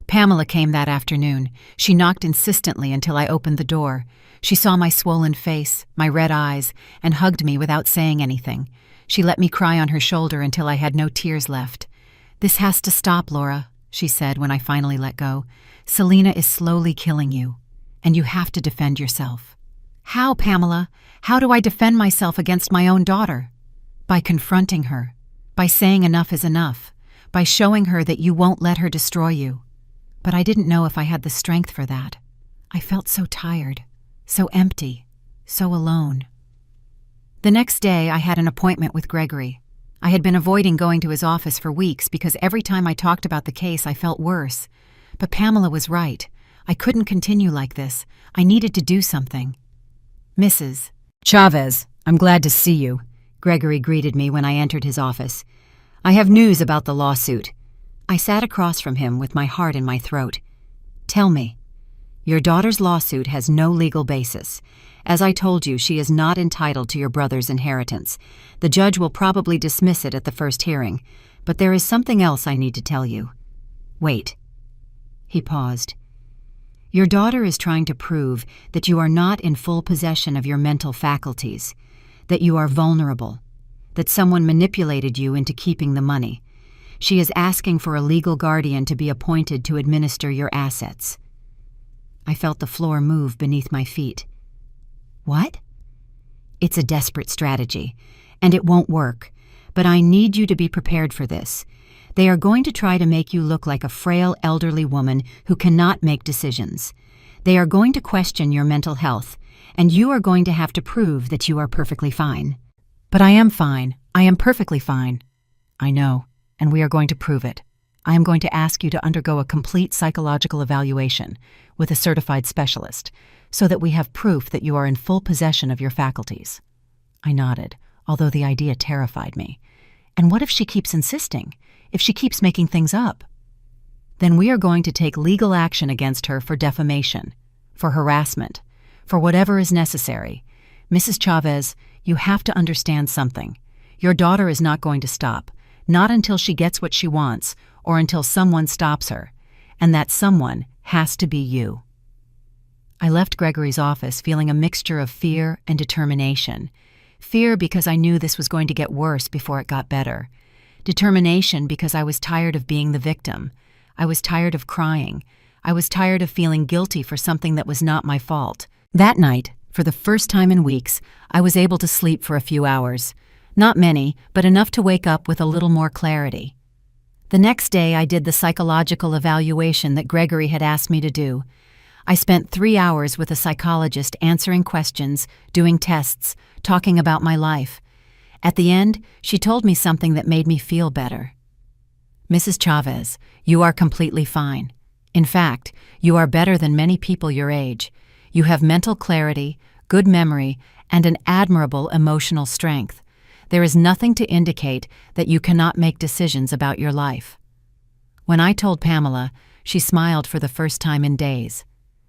Pamela came that afternoon. She knocked insistently until I opened the door. She saw my swollen face, my red eyes, and hugged me without saying anything. She let me cry on her shoulder until I had no tears left. "This has to stop, Laura," she said when I finally let go. "Selena is slowly killing you, and you have to defend yourself." "How, Pamela? How do I defend myself against my own daughter?" "By confronting her, by saying enough is enough, by showing her that you won't let her destroy you." But I didn't know if I had the strength for that. I felt so tired, so empty, so alone. The next day, I had an appointment with Gregory. I had been avoiding going to his office for weeks because every time I talked about the case, I felt worse. But Pamela was right. I couldn't continue like this. I needed to do something. "Mrs. Chavez, I'm glad to see you," Gregory greeted me when I entered his office. "I have news about the lawsuit." I sat across from him with my heart in my throat. "Tell me." "Your daughter's lawsuit has no legal basis. As I told you, she is not entitled to your brother's inheritance. The judge will probably dismiss it at the first hearing. But there is something else I need to tell you. Wait." He paused. "Your daughter is trying to prove that you are not in full possession of your mental faculties, that you are vulnerable, that someone manipulated you into keeping the money. She is asking for a legal guardian to be appointed to administer your assets." I felt the floor move beneath my feet. "What?" "It's a desperate strategy, and it won't work, but I need you to be prepared for this. They are going to try to make you look like a frail elderly woman who cannot make decisions. They are going to question your mental health, and you are going to have to prove that you are perfectly fine." "But I am fine. I am perfectly fine." "I know, and we are going to prove it. I am going to ask you to undergo a complete psychological evaluation with a certified specialist, so that we have proof that you are in full possession of your faculties." I nodded, although the idea terrified me. "And what if she keeps insisting? If she keeps making things up?" "Then we are going to take legal action against her for defamation, for harassment, for whatever is necessary. Mrs. Chavez, you have to understand something. Your daughter is not going to stop, not until she gets what she wants or until someone stops her, and that someone has to be you." I left Gregory's office feeling a mixture of fear and determination. Fear because I knew this was going to get worse before it got better. Determination because I was tired of being the victim. I was tired of crying. I was tired of feeling guilty for something that was not my fault. That night, for the first time in weeks, I was able to sleep for a few hours. Not many, but enough to wake up with a little more clarity. The next day, I did the psychological evaluation that Gregory had asked me to do. I spent 3 hours with a psychologist answering questions, doing tests, talking about my life. At the end, she told me something that made me feel better. "Mrs. Chavez, you are completely fine. In fact, you are better than many people your age. You have mental clarity, good memory, and an admirable emotional strength. There is nothing to indicate that you cannot make decisions about your life." When I told Pamela, she smiled for the first time in days.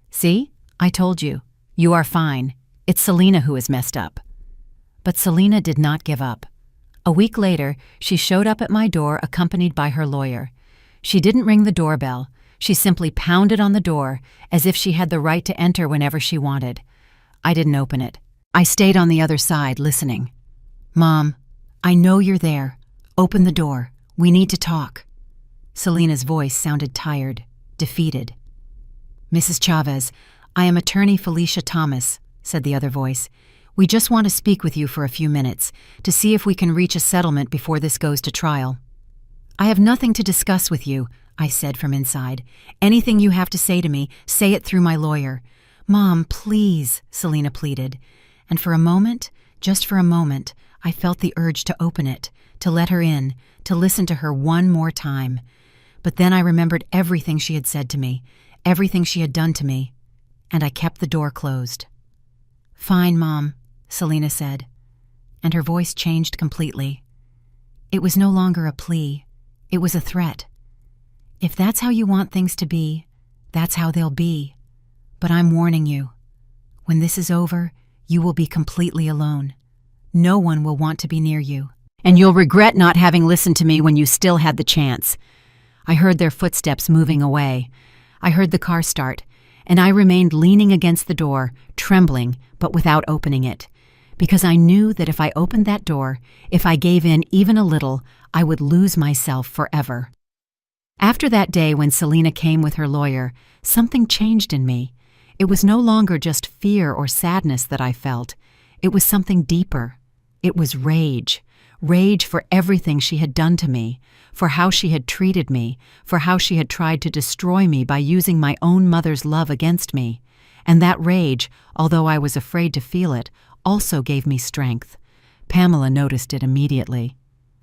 "See? I told you. You are fine. It's Selena who is messed up." But Selena did not give up. A week later, she showed up at my door accompanied by her lawyer. She didn't ring the doorbell. She simply pounded on the door as if she had the right to enter whenever she wanted. I didn't open it. I stayed on the other side, listening. "Mom, I know you're there. Open the door. We need to talk." Selena's voice sounded tired, defeated. "Mrs. Chavez, I am attorney Felicia Thomas," said the other voice. "We just want to speak with you for a few minutes to see if we can reach a settlement before this goes to trial." "I have nothing to discuss with you," I said from inside. "Anything you have to say to me, say it through my lawyer." "Mom, please," Selena pleaded. And for a moment, just for a moment, I felt the urge to open it, to let her in, to listen to her one more time. But then I remembered everything she had said to me, everything she had done to me, and I kept the door closed. "Fine, Mom," Selena said, and her voice changed completely. It was no longer a plea. It was a threat. "If that's how you want things to be, that's how they'll be. But I'm warning you. When this is over, you will be completely alone. No one will want to be near you. And you'll regret not having listened to me when you still had the chance." I heard their footsteps moving away. I heard the car start, and I remained leaning against the door, trembling, but without opening it, because I knew that if I opened that door, if I gave in even a little, I would lose myself forever. After that day when Selena came with her lawyer, something changed in me. It was no longer just fear or sadness that I felt. It was something deeper. It was rage. Rage for everything she had done to me, for how she had treated me, for how she had tried to destroy me by using my own mother's love against me. And that rage, although I was afraid to feel it, also gave me strength. Pamela noticed it immediately.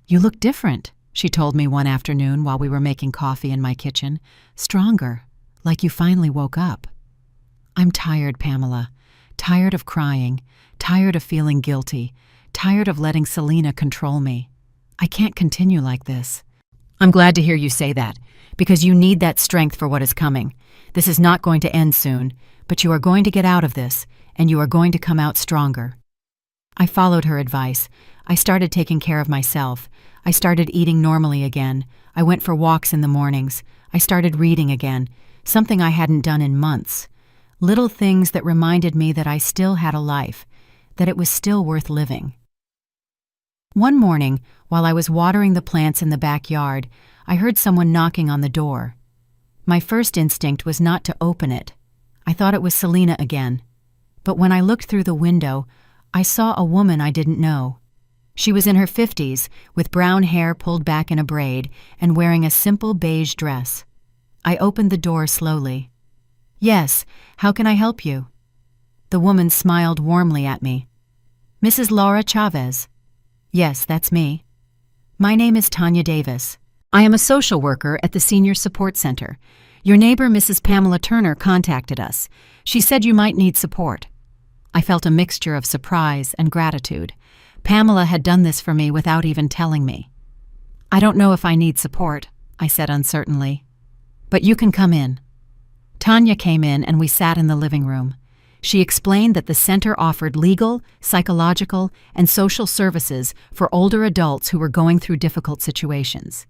"You look different," she told me one afternoon while we were making coffee in my kitchen. "Stronger, like you finally woke up." "I'm tired, Pamela. Tired of crying, tired of feeling guilty, tired of letting Selena control me. I can't continue like this." "I'm glad to hear you say that, because you need that strength for what is coming. This is not going to end soon, but you are going to get out of this, and you are going to come out stronger." I followed her advice. I started taking care of myself. I started eating normally again. I went for walks in the mornings. I started reading again, something I hadn't done in months. Little things that reminded me that I still had a life, that it was still worth living. One morning, while I was watering the plants in the backyard, I heard someone knocking on the door. My first instinct was not to open it. I thought it was Selina again. But when I looked through the window, I saw a woman I didn't know. She was in her 50s, with brown hair pulled back in a braid and wearing a simple beige dress. I opened the door slowly. "Yes, how can I help you?" The woman smiled warmly at me. "Mrs. Laura Chavez?" "Yes, that's me." "My name is Tanya Davis. I am a social worker at the Senior Support Center. Your neighbor, Mrs. Pamela Turner, contacted us. She said you might need support." I felt a mixture of surprise and gratitude. Pamela had done this for me without even telling me. "I don't know if I need support," I said uncertainly. "But you can come in." Tanya came in and we sat in the living room. She explained that the center offered legal, psychological, and social services for older adults who were going through difficult situations.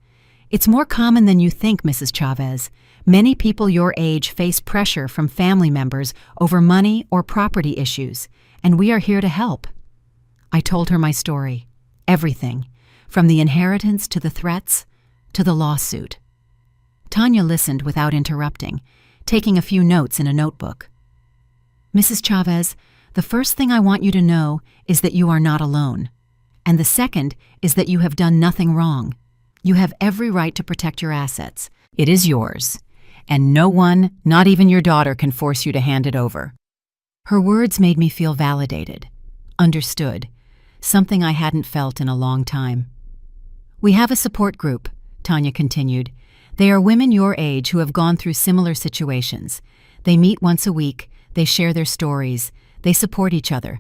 "It's more common than you think, Mrs. Chavez. Many people your age face pressure from family members over money or property issues, and we are here to help." I told her my story, everything, from the inheritance to the threats to the lawsuit. Tanya listened without interrupting, taking a few notes in a notebook. "Mrs. Chavez, the first thing I want you to know is that you are not alone. And the second is that you have done nothing wrong. You have every right to protect your assets. It is yours. And no one, not even your daughter, can force you to hand it over." Her words made me feel validated, understood, something I hadn't felt in a long time. "We have a support group," Tanya continued. "They are women your age who have gone through similar situations. They meet once a week, they share their stories, they support each other.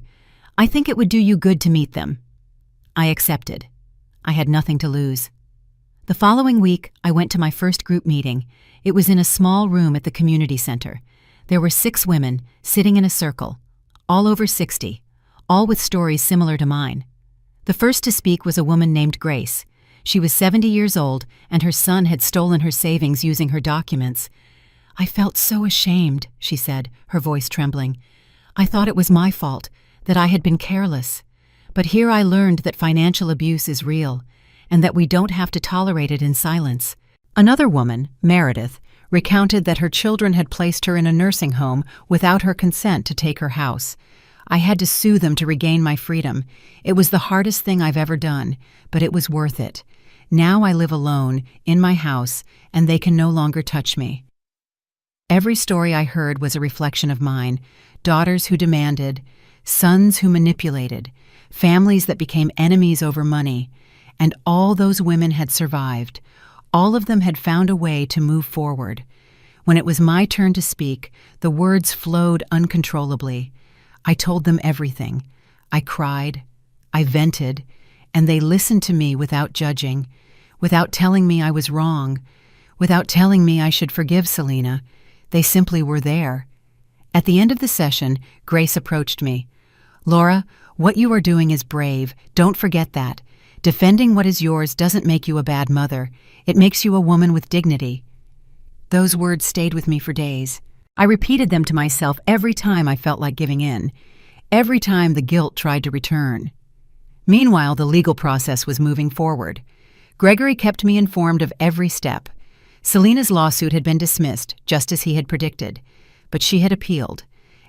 I think it would do you good to meet them." I accepted. I had nothing to lose. The following week, I went to my first group meeting. It was in a small room at the community center. There were 6 women sitting in a circle, all over 60, all with stories similar to mine. The first to speak was a woman named Grace. She was 70 years old, and her son had stolen her savings using her documents. "I felt so ashamed," she said, her voice trembling. "I thought it was my fault, that I had been careless. But here I learned that financial abuse is real, and that we don't have to tolerate it in silence." Another woman, Meredith, recounted that her children had placed her in a nursing home without her consent to take her house. "I had to sue them to regain my freedom. It was the hardest thing I've ever done, but it was worth it. Now I live alone, in my house, and they can no longer touch me." Every story I heard was a reflection of mine. Daughters who demanded, sons who manipulated, families that became enemies over money. And all those women had survived. All of them had found a way to move forward. When it was my turn to speak, the words flowed uncontrollably. I told them everything. I cried, I vented, and they listened to me without judging, without telling me I was wrong, without telling me I should forgive Selina. They simply were there. At the end of the session, Grace approached me. "Laura, what you are doing is brave. Don't forget that. Defending what is yours doesn't make you a bad mother. It makes you a woman with dignity." Those words stayed with me for days. I repeated them to myself every time I felt like giving in, every time the guilt tried to return. Meanwhile, the legal process was moving forward. Gregory kept me informed of every step. Selina's lawsuit had been dismissed, just as he had predicted, but she had appealed,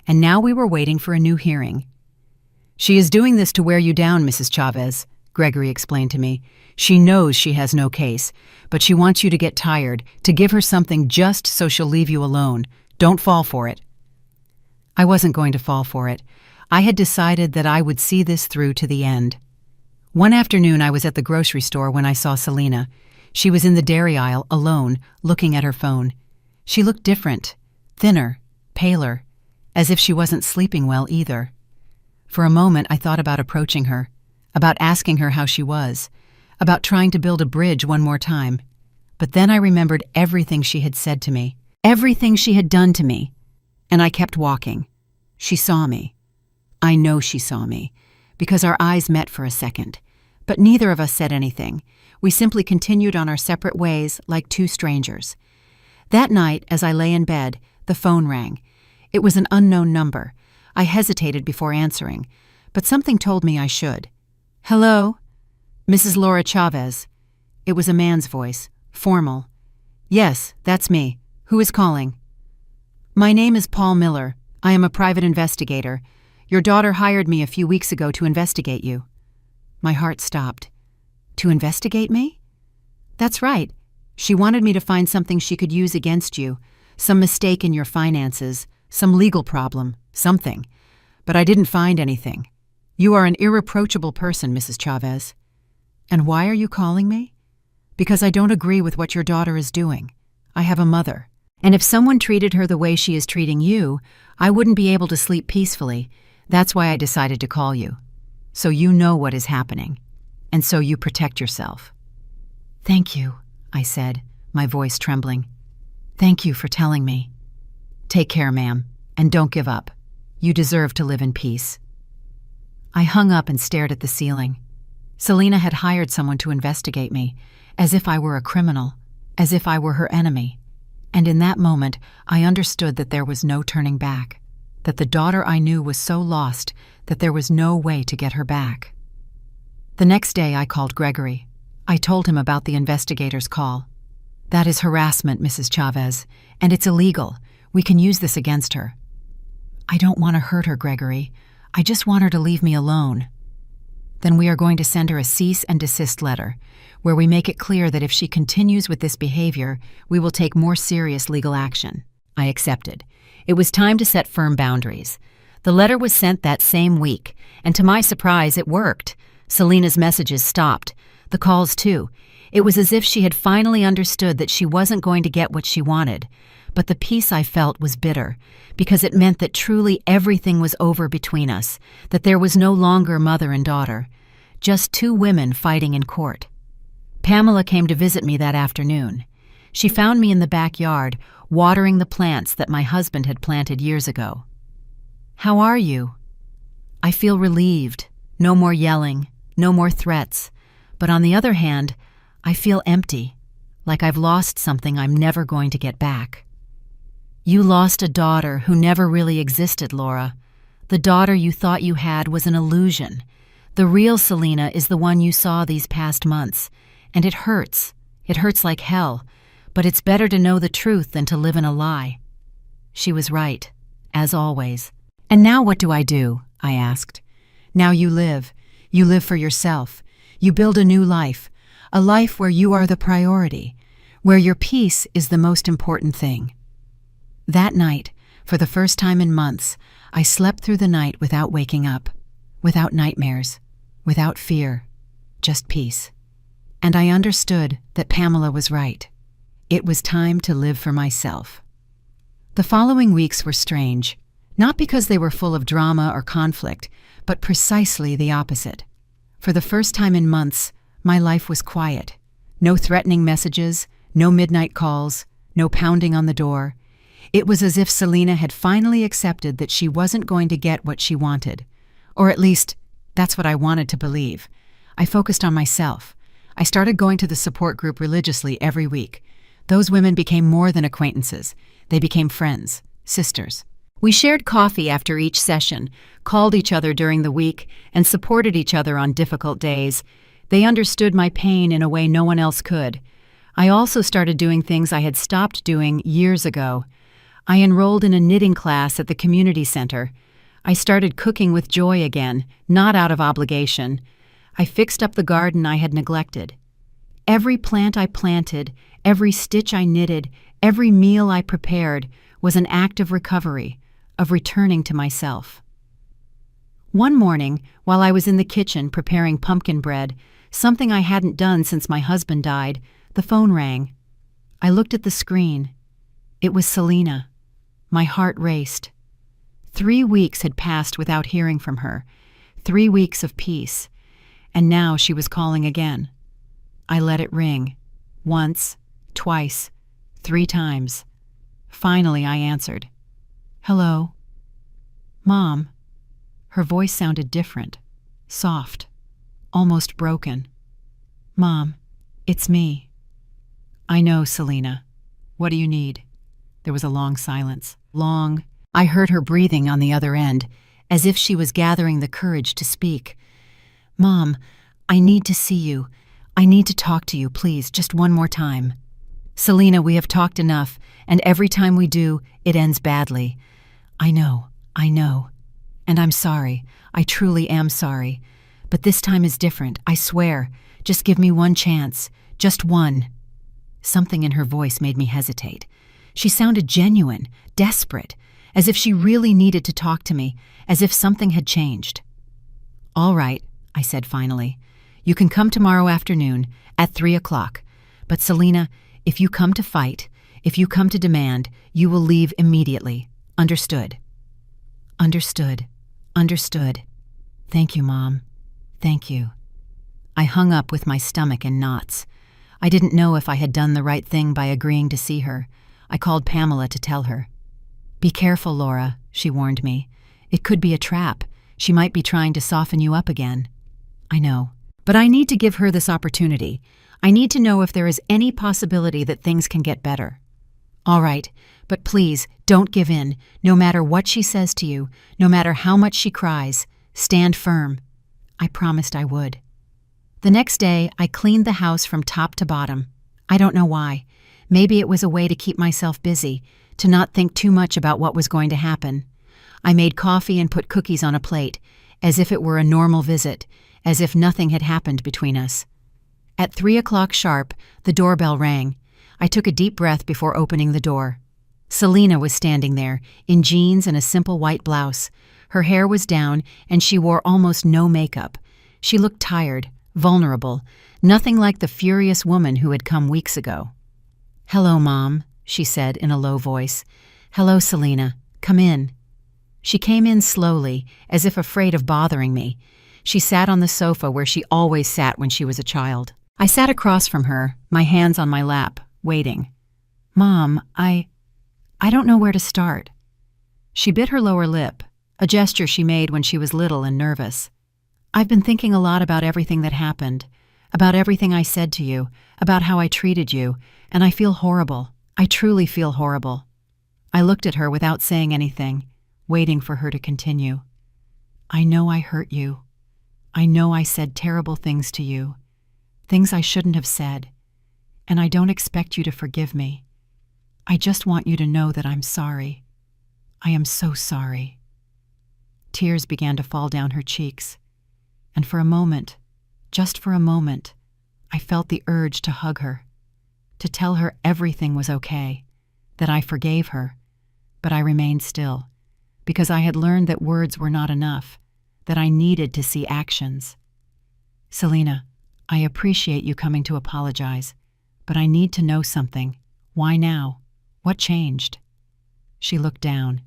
and now we were waiting for a new hearing. "She is doing this to wear you down, Mrs. Chavez," Gregory explained to me. "She knows she has no case, but she wants you to get tired, to give her something just so she'll leave you alone. Don't fall for it." I wasn't going to fall for it. I had decided that I would see this through to the end. One afternoon I was at the grocery store when I saw Selina. She was in the dairy aisle, alone, looking at her phone. She looked different, thinner, paler, as if she wasn't sleeping well either. For a moment I thought about approaching her, about asking her how she was, about trying to build a bridge one more time. But then I remembered everything she had said to me, everything she had done to me, and I kept walking. She saw me. I know she saw me, because our eyes met for a second. But neither of us said anything. We simply continued on our separate ways like two strangers. That night, as I lay in bed, the phone rang. It was an unknown number. I hesitated before answering, but something told me I should. "Hello? Mrs. Laura Chavez." It was a man's voice, formal. "Yes, that's me. Who is calling?" "My name is Paul Miller. I am a private investigator. Your daughter hired me a few weeks ago to investigate you." My heart stopped. "To investigate me?" "That's right. She wanted me to find something she could use against you, some mistake in your finances, some legal problem, something. But I didn't find anything. You are an irreproachable person, Mrs. Chavez." "And why are you calling me?" "Because I don't agree with what your daughter is doing. I have a mother. And if someone treated her the way she is treating you, I wouldn't be able to sleep peacefully. That's why I decided to call you. So you know what is happening. And so you protect yourself." "Thank you," I said, my voice trembling. "Thank you for telling me." "Take care, ma'am, and don't give up. You deserve to live in peace." I hung up and stared at the ceiling. Selena had hired someone to investigate me, as if I were a criminal, as if I were her enemy. And in that moment, I understood that there was no turning back, that the daughter I knew was so lost that there was no way to get her back. The next day, I called Gregory. I told him about the investigator's call. "That is harassment, Mrs. Chavez, and it's illegal. We can use this against her." "I don't want to hurt her, Gregory. I just want her to leave me alone." "Then we are going to send her a cease and desist letter, where we make it clear that if she continues with this behavior, we will take more serious legal action." I accepted. It was time to set firm boundaries. The letter was sent that same week, and to my surprise, it worked. Selena's messages stopped. The calls, too. It was as if she had finally understood that she wasn't going to get what she wanted. But the peace I felt was bitter, because it meant that truly everything was over between us, that there was no longer mother and daughter, just two women fighting in court. Pamela came to visit me that afternoon. She found me in the backyard, watering the plants that my husband had planted years ago. "How are you?" "I feel relieved. No more yelling, no more threats. But on the other hand, I feel empty, like I've lost something I'm never going to get back." "You lost a daughter who never really existed, Laura. The daughter you thought you had was an illusion. The real Selena is the one you saw these past months, and it hurts. It hurts like hell, but it's better to know the truth than to live in a lie." She was right, as always. "And now what do? I asked. "Now you live. You live for yourself. You build a new life, a life where you are the priority, where your peace is the most important thing." That night, for the first time in months, I slept through the night without waking up, without nightmares, without fear, just peace. And I understood that Pamela was right. It was time to live for myself. The following weeks were strange, not because they were full of drama or conflict, but precisely the opposite. For the first time in months, my life was quiet. No threatening messages, no midnight calls, no pounding on the door. It was as if Selena had finally accepted that she wasn't going to get what she wanted. Or at least, that's what I wanted to believe. I focused on myself. I started going to the support group religiously every week. Those women became more than acquaintances. They became friends, sisters. We shared coffee after each session, called each other during the week, and supported each other on difficult days. They understood my pain in a way no one else could. I also started doing things I had stopped doing years ago. I enrolled in a knitting class at the community center. I started cooking with joy again, not out of obligation. I fixed up the garden I had neglected. Every plant I planted, every stitch I knitted, every meal I prepared was an act of recovery, of returning to myself. One morning, while I was in the kitchen preparing pumpkin bread, something I hadn't done since my husband died, the phone rang. I looked at the screen. It was Selena. My heart raced. 3 weeks had passed without hearing from her, 3 weeks of peace, and now she was calling again. I let it ring, once, twice, 3 times. Finally, I answered. "Hello?" "Mom." Her voice sounded different, soft. almost broken. "Mom, it's me." "I know, Selena. What do you need?" There was a long silence. Long. I heard her breathing on the other end, as if she was gathering the courage to speak. "Mom, I need to see you. I need to talk to you, please, just one more time." "Selena, we have talked enough, and every time we do, it ends badly." I know. And I'm sorry. I truly am sorry. But this time is different, I swear. Just give me one chance. Just one." Something in her voice made me hesitate. She sounded genuine, desperate, as if she really needed to talk to me, as if something had changed. "All right," I said finally. "You can come tomorrow afternoon at 3 o'clock. But Selena, if you come to fight, if you come to demand, you will leave immediately. Understood?" Understood. "Thank you, Mom. Thank you." I hung up with my stomach in knots. I didn't know if I had done the right thing by agreeing to see her. I called Pamela to tell her. "Be careful, Laura," she warned me. "It could be a trap. She might be trying to soften you up again." "I know. But I need to give her this opportunity. I need to know if there is any possibility that things can get better." "All right, but please, don't give in. No matter what she says to you, no matter how much she cries, stand firm." I promised I would. The next day, I cleaned the house from top to bottom. I don't know why. Maybe it was a way to keep myself busy, to not think too much about what was going to happen. I made coffee and put cookies on a plate, as if it were a normal visit, as if nothing had happened between us. At 3 o'clock sharp, the doorbell rang. I took a deep breath before opening the door. Selena was standing there, in jeans and a simple white blouse. Her hair was down, and she wore almost no makeup. She looked tired, vulnerable, nothing like the furious woman who had come weeks ago. "Hello, Mom," she said in a low voice. "Hello, Selena. Come in." She came in slowly, as if afraid of bothering me. She sat on the sofa where she always sat when she was a child. I sat across from her, my hands on my lap, waiting. "Mom, I don't know where to start." She bit her lower lip, a gesture she made when she was little and nervous. "I've been thinking a lot about everything that happened, about everything I said to you, about how I treated you, and I feel horrible. I truly feel horrible." I looked at her without saying anything, waiting for her to continue. "I know I hurt you. I know I said terrible things to you, things I shouldn't have said, and I don't expect you to forgive me. I just want you to know that I'm sorry. I am so sorry." Tears began to fall down her cheeks, and for a moment, just for a moment, I felt the urge to hug her, to tell her everything was okay, that I forgave her, but I remained still, because I had learned that words were not enough, that I needed to see actions. "Selena, I appreciate you coming to apologize, but I need to know something. Why now? What changed?" She looked down.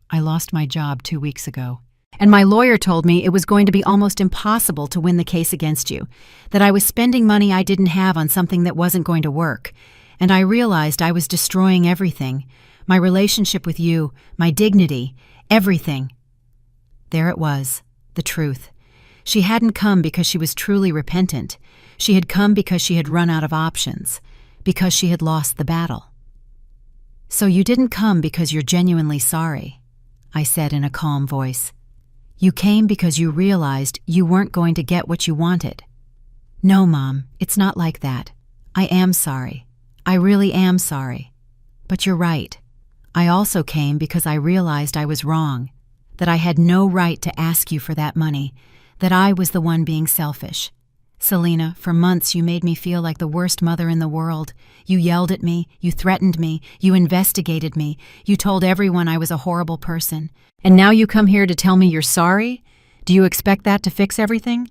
"I lost my job 2 weeks ago, and my lawyer told me it was going to be almost impossible to win the case against you, that I was spending money I didn't have on something that wasn't going to work, and I realized I was destroying everything, my relationship with you, my dignity, everything." There it was, the truth. She hadn't come because she was truly repentant. She had come because she had run out of options, because she had lost the battle. "So you didn't come because you're genuinely sorry," I said in a calm voice. "You came because you realized you weren't going to get what you wanted." "No, Mom, it's not like that. I am sorry. I really am sorry. But you're right. I also came because I realized I was wrong, that I had no right to ask you for that money, that I was the one being selfish. Selena, for months you made me feel like the worst mother in the world. You yelled at me, you threatened me, you investigated me, you told everyone I was a horrible person. And now you come here to tell me you're sorry? Do you expect that to fix everything?"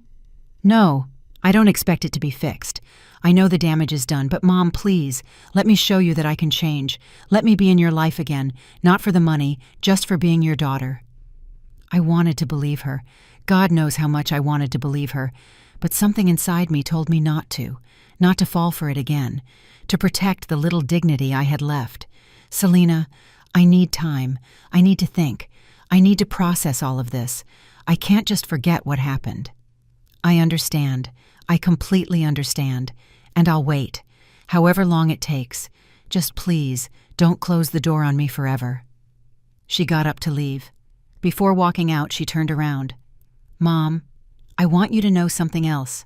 "No, I don't expect it to be fixed. I know the damage is done, but Mom, please, let me show you that I can change. Let me be in your life again, not for the money, just for being your daughter." I wanted to believe her. God knows how much I wanted to believe her. But something inside me told me not to fall for it again, to protect the little dignity I had left. "Selena, I need time. I need to think. I need to process all of this. I can't just forget what happened." I understand. I completely understand. And I'll wait. However long it takes. Just please, don't close the door on me forever." She got up to leave. Before walking out, she turned around. "Mom, I want you to know something else.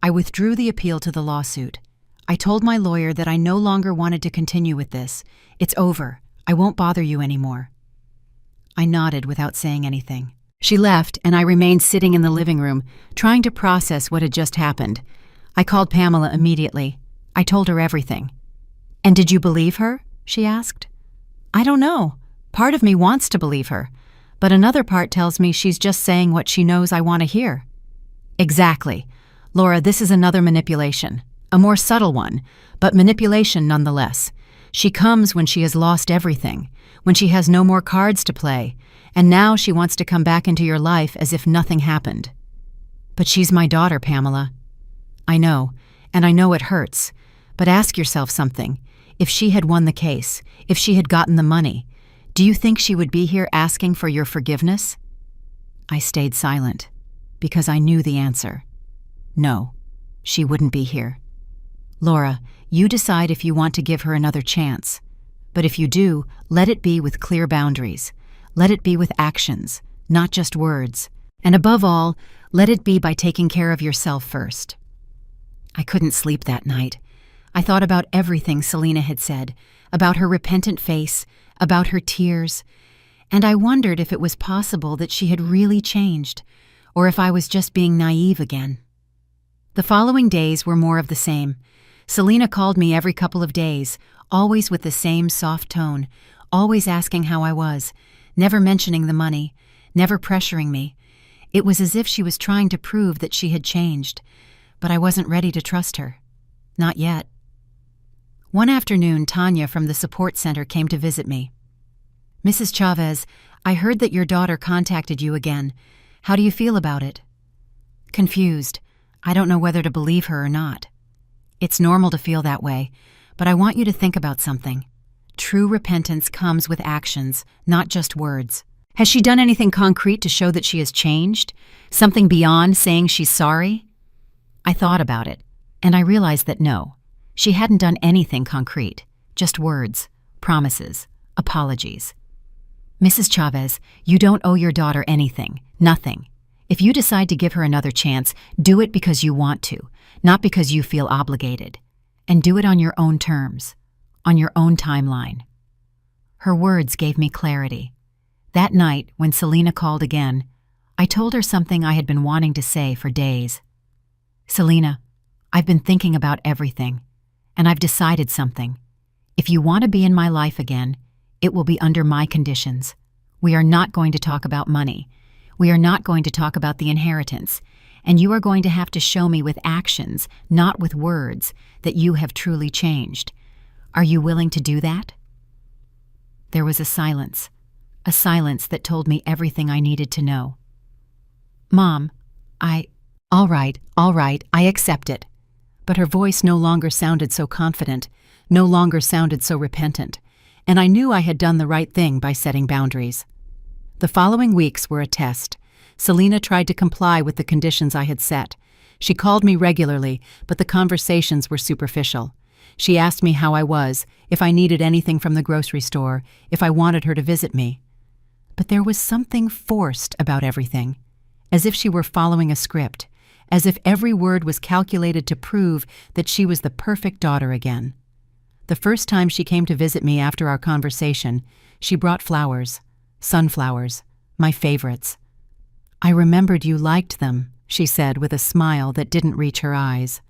I withdrew the appeal to the lawsuit. I told my lawyer that I no longer wanted to continue with this. It's over. I won't bother you anymore." I nodded without saying anything. She left, and I remained sitting in the living room, trying to process what had just happened. I called Pamela immediately. I told her everything. "And did you believe her?" she asked. "I don't know. Part of me wants to believe her, but another part tells me she's just saying what she knows I want to hear." "Exactly. Laura, this is another manipulation. A more subtle one, but manipulation nonetheless. She comes when she has lost everything, when she has no more cards to play, and now she wants to come back into your life as if nothing happened." "But she's my daughter, Pamela." "I know, and I know it hurts, but ask yourself something. If she had won the case, if she had gotten the money, do you think she would be here asking for your forgiveness?" I stayed silent, because I knew the answer. No, she wouldn't be here. "Laura, you decide if you want to give her another chance. But if you do, let it be with clear boundaries. Let it be with actions, not just words. And above all, let it be by taking care of yourself first." I couldn't sleep that night. I thought about everything Selina had said, about her repentant face, about her tears, and I wondered if it was possible that she had really changed, or if I was just being naive again. The following days were more of the same. Selina called me every couple of days, always with the same soft tone, always asking how I was, never mentioning the money, never pressuring me. It was as if she was trying to prove that she had changed, but I wasn't ready to trust her. Not yet. One afternoon, Tanya from the support center came to visit me. "Mrs. Chavez, I heard that your daughter contacted you again. How do you feel about it?" Confused. I don't know whether to believe her or not. "It's normal to feel that way, but I want you to think about something. True repentance comes with actions, not just words. Has she done anything concrete to show that she has changed? Something beyond saying she's sorry?" I thought about it, and I realized that no, she hadn't done anything concrete, just words, promises, apologies. "Mrs. Chavez, you don't owe your daughter anything, nothing. If you decide to give her another chance, do it because you want to, not because you feel obligated. And do it on your own terms, on your own timeline." Her words gave me clarity. That night, when Selina called again, I told her something I had been wanting to say for days. "Selina, I've been thinking about everything, and I've decided something. If you want to be in my life again, it will be under my conditions. We are not going to talk about money. We are not going to talk about the inheritance, and you are going to have to show me with actions, not with words, that you have truly changed. Are you willing to do that?" There was a silence that told me everything I needed to know. "Mom, All right, I accept it." But her voice no longer sounded so confident, no longer sounded so repentant, and I knew I had done the right thing by setting boundaries. The following weeks were a test. Selina tried to comply with the conditions I had set. She called me regularly, but the conversations were superficial. She asked me how I was, if I needed anything from the grocery store, if I wanted her to visit me. But there was something forced about everything, as if she were following a script, as if every word was calculated to prove that she was the perfect daughter again. The first time she came to visit me after our conversation, she brought flowers, sunflowers, my favorites. "I remembered you liked them," she said with a smile that didn't reach her eyes.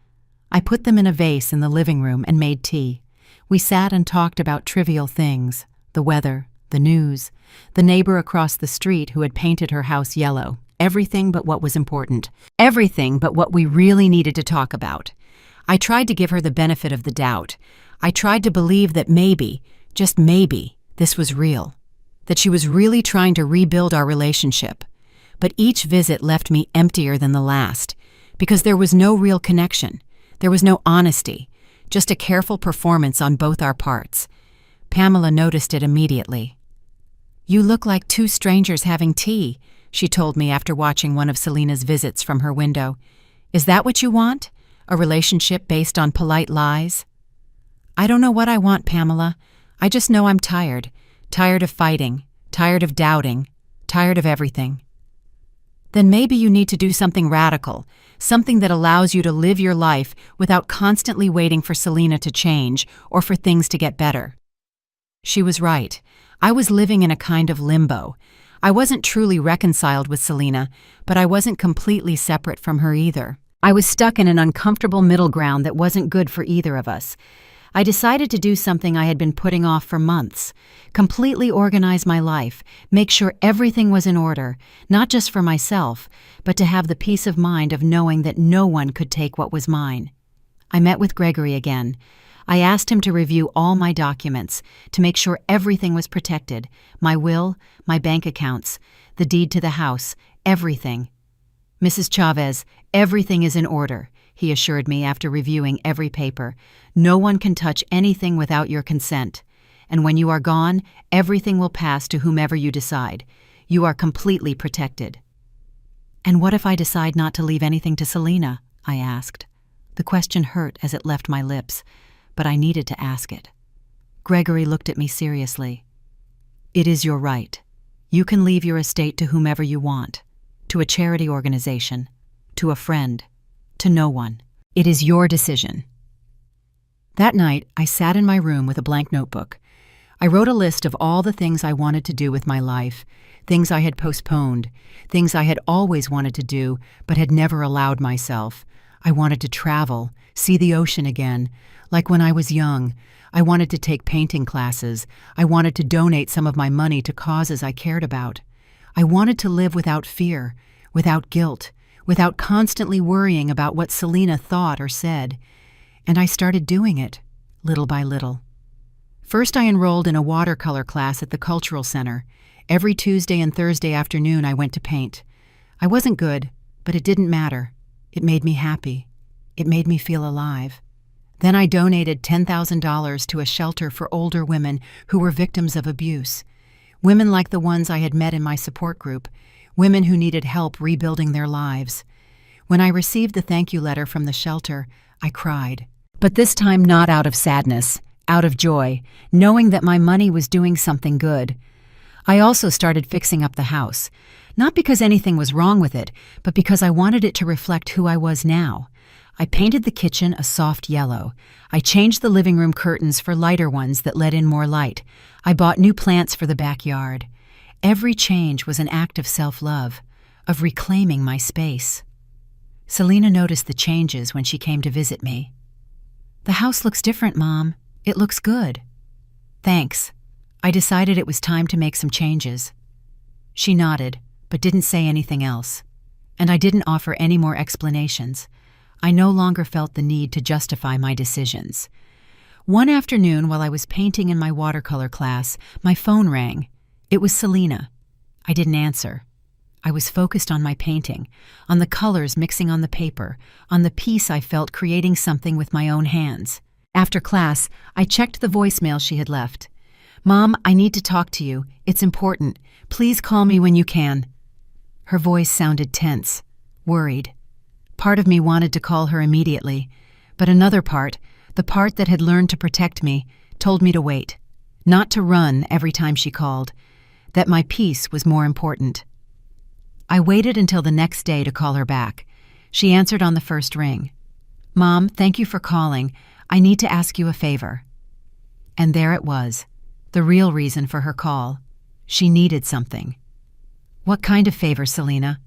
I put them in a vase in the living room and made tea. We sat and talked about trivial things, the weather, the news, the neighbor across the street who had painted her house yellow, everything but what was important, everything but what we really needed to talk about. I tried to give her the benefit of the doubt. I tried to believe that maybe, just maybe, this was real, that she was really trying to rebuild our relationship. But each visit left me emptier than the last, because there was no real connection. There was no honesty, just a careful performance on both our parts. Pamela noticed it immediately. "You look like two strangers having tea," she told me after watching one of Selina's visits from her window. Is that what you want? A relationship based on polite lies? I don't know what I want, Pamela. I just know I'm tired. Tired of fighting. Tired of doubting. Tired of everything. Then maybe you need to do something radical, something that allows you to live your life without constantly waiting for Selena to change or for things to get better. She was right. I was living in a kind of limbo. I wasn't truly reconciled with Selena, but I wasn't completely separate from her either. I was stuck in an uncomfortable middle ground that wasn't good for either of us. I decided to do something I had been putting off for months, completely organize my life, make sure everything was in order, not just for myself, but to have the peace of mind of knowing that no one could take what was mine. I met with Gregory again. I asked him to review all my documents, to make sure everything was protected, my will, my bank accounts, the deed to the house, everything. Mrs. Chavez, everything is in order, he assured me after reviewing every paper. No one can touch anything without your consent. And when you are gone, everything will pass to whomever you decide. You are completely protected. And what if I decide not to leave anything to Selena? I asked. The question hurt as it left my lips, but I needed to ask it. Gregory looked at me seriously. It is your right. You can leave your estate to whomever you want, to a charity organization, to a friend, to no one. It is your decision. That night, I sat in my room with a blank notebook. I wrote a list of all the things I wanted to do with my life, things I had postponed, things I had always wanted to do but had never allowed myself. I wanted to travel, see the ocean again, like when I was young. I wanted to take painting classes. I wanted to donate some of my money to causes I cared about. I wanted to live without fear, without guilt, without constantly worrying about what Selena thought or said. And I started doing it, little by little. First, I enrolled in a watercolor class at the Cultural Center. Every Tuesday and Thursday afternoon, I went to paint. I wasn't good, but it didn't matter. It made me happy. It made me feel alive. Then I donated $10,000 to a shelter for older women who were victims of abuse. Women like the ones I had met in my support group, women who needed help rebuilding their lives. When I received the thank you letter from the shelter, I cried. But this time not out of sadness, out of joy, knowing that my money was doing something good. I also started fixing up the house, not because anything was wrong with it, but because I wanted it to reflect who I was now. I painted the kitchen a soft yellow. I changed the living room curtains for lighter ones that let in more light. I bought new plants for the backyard. Every change was an act of self-love, of reclaiming my space. Selena noticed the changes when she came to visit me. The house looks different, Mom. It looks good. Thanks. I decided it was time to make some changes. She nodded, but didn't say anything else. And I didn't offer any more explanations. I no longer felt the need to justify my decisions. One afternoon, while I was painting in my watercolor class, my phone rang. It was Selena. I didn't answer. I was focused on my painting, on the colors mixing on the paper, on the peace I felt creating something with my own hands. After class, I checked the voicemail she had left. Mom, I need to talk to you. It's important. Please call me when you can. Her voice sounded tense, worried. Part of me wanted to call her immediately, but another part, the part that had learned to protect me, told me to wait, not to run every time she called, that my peace was more important. I waited until the next day to call her back. She answered on the first ring. Mom, thank you for calling. I need to ask you a favor. And there it was, the real reason for her call. She needed something. What kind of favor, Selena?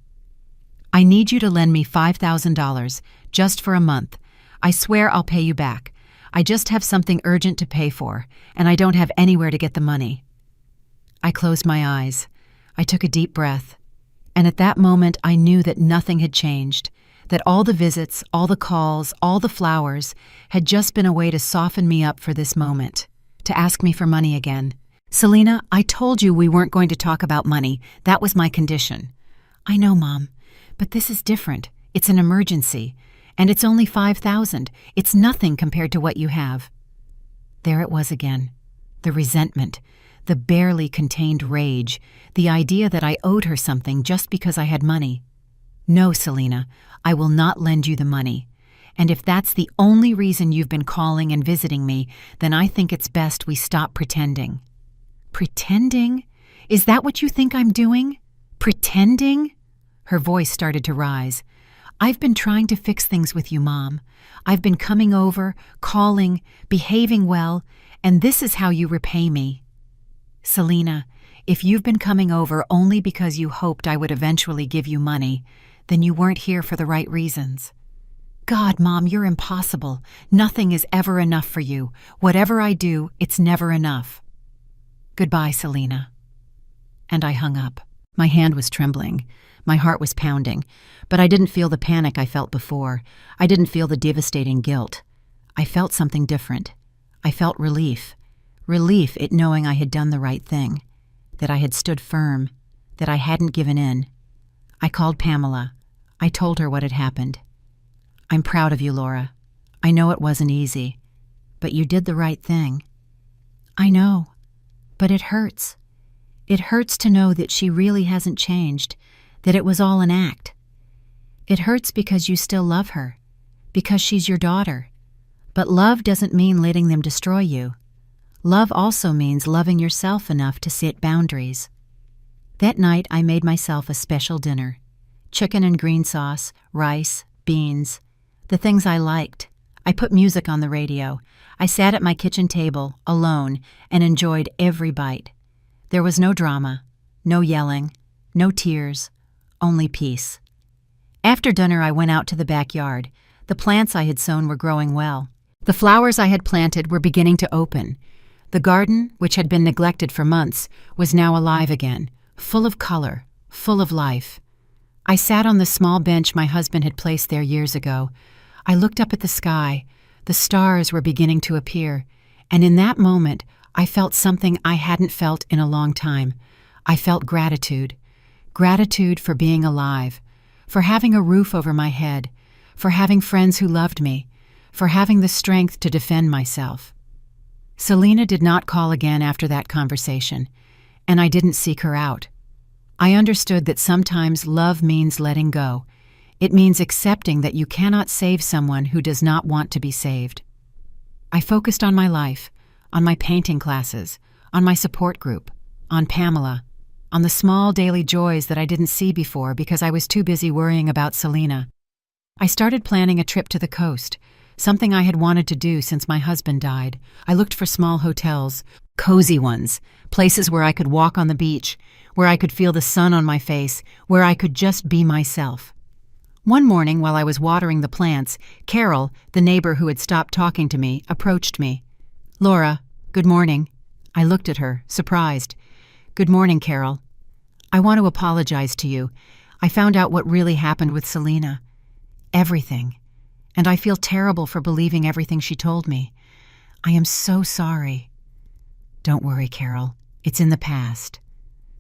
I need you to lend me $5,000, just for a month. I swear I'll pay you back. I just have something urgent to pay for, and I don't have anywhere to get the money. I closed my eyes. I took a deep breath. And at that moment, I knew that nothing had changed, that all the visits, all the calls, all the flowers had just been a way to soften me up for this moment, to ask me for money again. Selena, I told you we weren't going to talk about money. That was my condition. I know, Mom, but this is different. It's an emergency, and it's only $5,000. It's nothing compared to what you have. There it was again, the resentment, the barely contained rage, the idea that I owed her something just because I had money. No, Selena, I will not lend you the money. And if that's the only reason you've been calling and visiting me, then I think it's best we stop pretending. Pretending? Is that what you think I'm doing? Pretending? Her voice started to rise. I've been trying to fix things with you, Mom. I've been coming over, calling, behaving well, and this is how you repay me. Selena, if you've been coming over only because you hoped I would eventually give you money, then you weren't here for the right reasons. God, Mom, you're impossible. Nothing is ever enough for you. Whatever I do, it's never enough. Goodbye, Selena. And I hung up. My hand was trembling. My heart was pounding. But I didn't feel the panic I felt before. I didn't feel the devastating guilt. I felt something different. I felt relief. Relief at knowing I had done the right thing. That I had stood firm. That I hadn't given in. I called Pamela. I told her what had happened. I'm proud of you, Laura. I know it wasn't easy. But you did the right thing. I know. But it hurts. It hurts to know that she really hasn't changed, that it was all an act. It hurts because you still love her, because she's your daughter. But love doesn't mean letting them destroy you. Love also means loving yourself enough to set boundaries. That night, I made myself a special dinner. Chicken and green sauce, rice, beans, the things I liked. I put music on the radio. I sat at my kitchen table, alone, and enjoyed every bite. There was no drama, no yelling, no tears, only peace. After dinner, I went out to the backyard. The plants I had sown were growing well. The flowers I had planted were beginning to open. The garden, which had been neglected for months, was now alive again, full of color, full of life. I sat on the small bench my husband had placed there years ago. I looked up at the sky. The stars were beginning to appear, and in that moment, I felt something I hadn't felt in a long time. I felt gratitude. Gratitude for being alive, for having a roof over my head, for having friends who loved me, for having the strength to defend myself. Selena did not call again after that conversation, and I didn't seek her out. I understood that sometimes love means letting go. It means accepting that you cannot save someone who does not want to be saved. I focused on my life, on my painting classes, on my support group, on Pamela, on the small daily joys that I didn't see before because I was too busy worrying about Selena. I started planning a trip to the coast, something I had wanted to do since my husband died. I looked for small hotels, cozy ones, places where I could walk on the beach, where I could feel the sun on my face, where I could just be myself. One morning while I was watering the plants, Carol, the neighbor who had stopped talking to me, approached me. Laura, good morning. I looked at her, surprised. Good morning, Carol. I want to apologize to you. I found out what really happened with Selena. Everything. And I feel terrible for believing everything she told me. I am so sorry. Don't worry, Carol. It's in the past.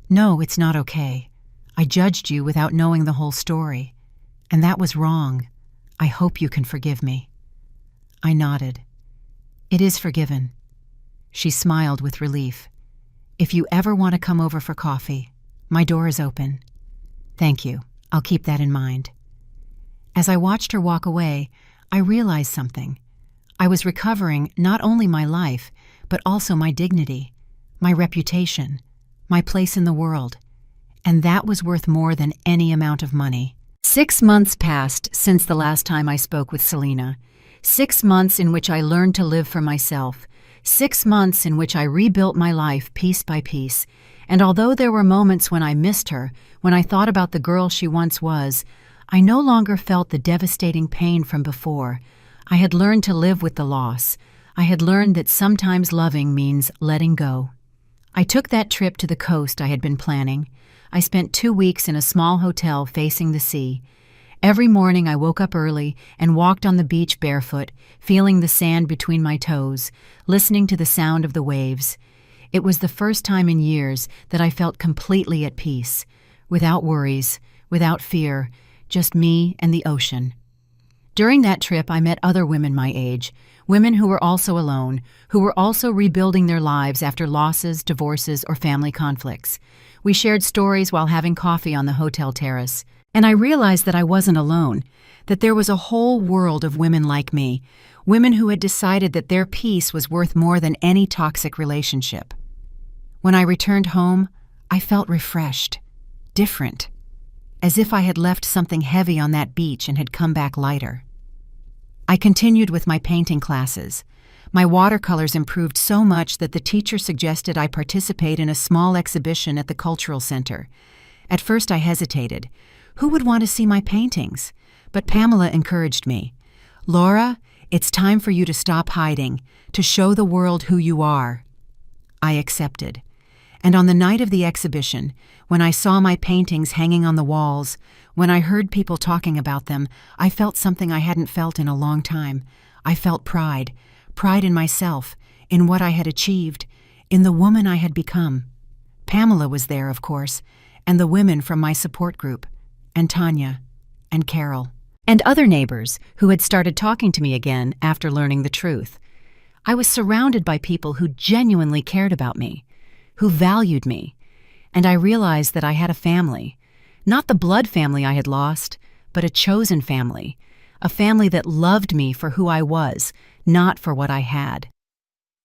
No, it's not okay. I judged you without knowing the whole story. And that was wrong. I hope you can forgive me. I nodded. It is forgiven. She smiled with relief. If you ever want to come over for coffee, my door is open. Thank you. I'll keep that in mind. As I watched her walk away, I realized something. I was recovering not only my life, but also my dignity, my reputation, my place in the world. And that was worth more than any amount of money. 6 months passed since the last time I spoke with Selena. 6 months in which I learned to live for myself. 6 months in which I rebuilt my life piece by piece. And although there were moments when I missed her, when I thought about the girl she once was, I no longer felt the devastating pain from before. I had learned to live with the loss. I had learned that sometimes loving means letting go. I took that trip to the coast I had been planning. I spent 2 weeks in a small hotel facing the sea. Every morning I woke up early and walked on the beach barefoot, feeling the sand between my toes, listening to the sound of the waves. It was the first time in years that I felt completely at peace, without worries, without fear, just me and the ocean. During that trip, I met other women my age, women who were also alone, who were also rebuilding their lives after losses, divorces, or family conflicts. We shared stories while having coffee on the hotel terrace. And I realized that I wasn't alone, that there was a whole world of women like me, women who had decided that their peace was worth more than any toxic relationship. When I returned home, I felt refreshed, different, as if I had left something heavy on that beach and had come back lighter. I continued with my painting classes. My watercolors improved so much that the teacher suggested I participate in a small exhibition at the cultural center. At first I hesitated. Who would want to see my paintings? But Pamela encouraged me. Laura, it's time for you to stop hiding, to show the world who you are. I accepted. And on the night of the exhibition, when I saw my paintings hanging on the walls, when I heard people talking about them, I felt something I hadn't felt in a long time. I felt pride in myself, in what I had achieved, in the woman I had become. Pamela was there, of course, and the women from my support group, and Tanya, and Carol, and other neighbors who had started talking to me again after learning the truth. I was surrounded by people who genuinely cared about me, who valued me, and I realized that I had a family, not the blood family I had lost, but a chosen family, a family that loved me for who I was, not for what I had.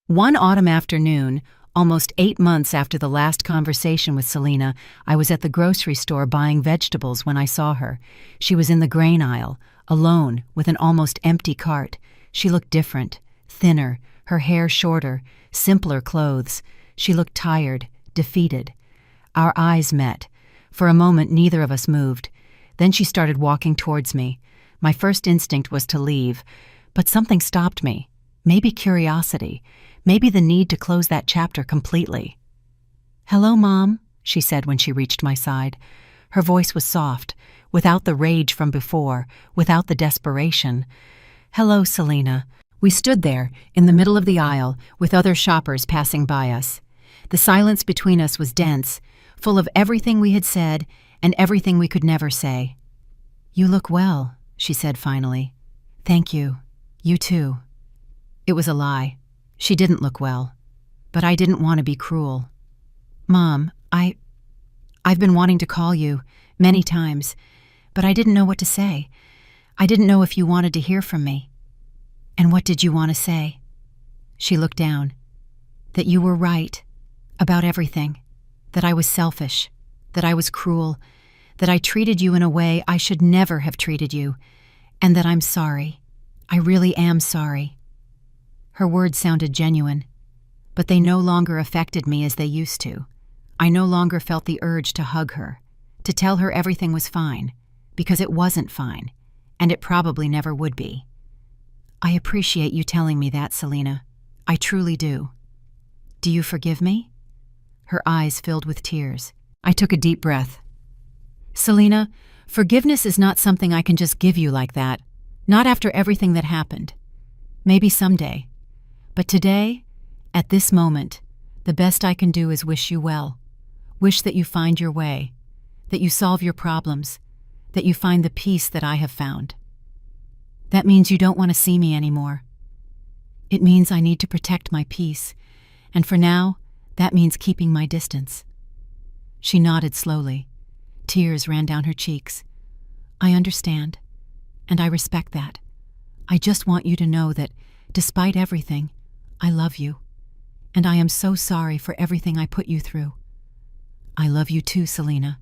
One autumn afternoon, almost 8 months after the last conversation with Selena, I was at the grocery store buying vegetables when I saw her. She was in the grain aisle, alone, with an almost empty cart. She looked different, thinner, her hair shorter, simpler clothes. She looked tired, defeated. Our eyes met. For a moment, neither of us moved. Then she started walking towards me. My first instinct was to leave, but something stopped me. Maybe curiosity. Maybe the need to close that chapter completely. "Hello, Mom," she said when she reached my side. Her voice was soft, without the rage from before, without the desperation. "Hello, Selena." We stood there, in the middle of the aisle, with other shoppers passing by us. The silence between us was dense, full of everything we had said and everything we could never say. "You look well," she said finally. "Thank you. You too." It was a lie. She didn't look well. But I didn't want to be cruel. "Mom, I've been wanting to call you many times, but I didn't know what to say. I didn't know if you wanted to hear from me." "And what did you want to say?" She looked down. "That you were right about everything. That I was selfish. That I was cruel. That I treated you in a way I should never have treated you. And that I'm sorry. I really am sorry." Her words sounded genuine, but they no longer affected me as they used to. I no longer felt the urge to hug her, to tell her everything was fine, because it wasn't fine, and it probably never would be. "I appreciate you telling me that, Selena. I truly do. Do you forgive me?" Her eyes filled with tears. I took a deep breath. "Selena, forgiveness is not something I can just give you like that, not after everything that happened. Maybe someday. But today, at this moment, the best I can do is wish you well. Wish that you find your way, that you solve your problems, that you find the peace that I have found. That means you don't want to see me anymore. It means I need to protect my peace, and for now, that means keeping my distance." She nodded slowly. Tears ran down her cheeks. "I understand, and I respect that. I just want you to know that, despite everything, I love you, and I am so sorry for everything I put you through. I love you too, Selena.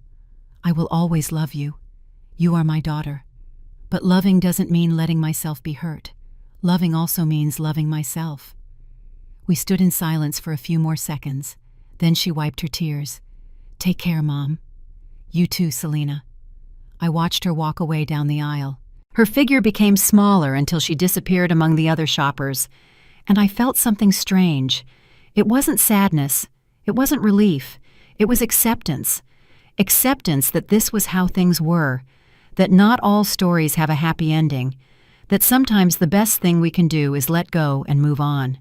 I will always love you. You are my daughter. But loving doesn't mean letting myself be hurt. Loving also means loving myself." We stood in silence for a few more seconds. Then she wiped her tears. "Take care, Mom. You too, Selena." I watched her walk away down the aisle. Her figure became smaller until she disappeared among the other shoppers, and I felt something strange. It wasn't sadness. It wasn't relief. It was acceptance. Acceptance that this was how things were, that not all stories have a happy ending, that sometimes the best thing we can do is let go and move on.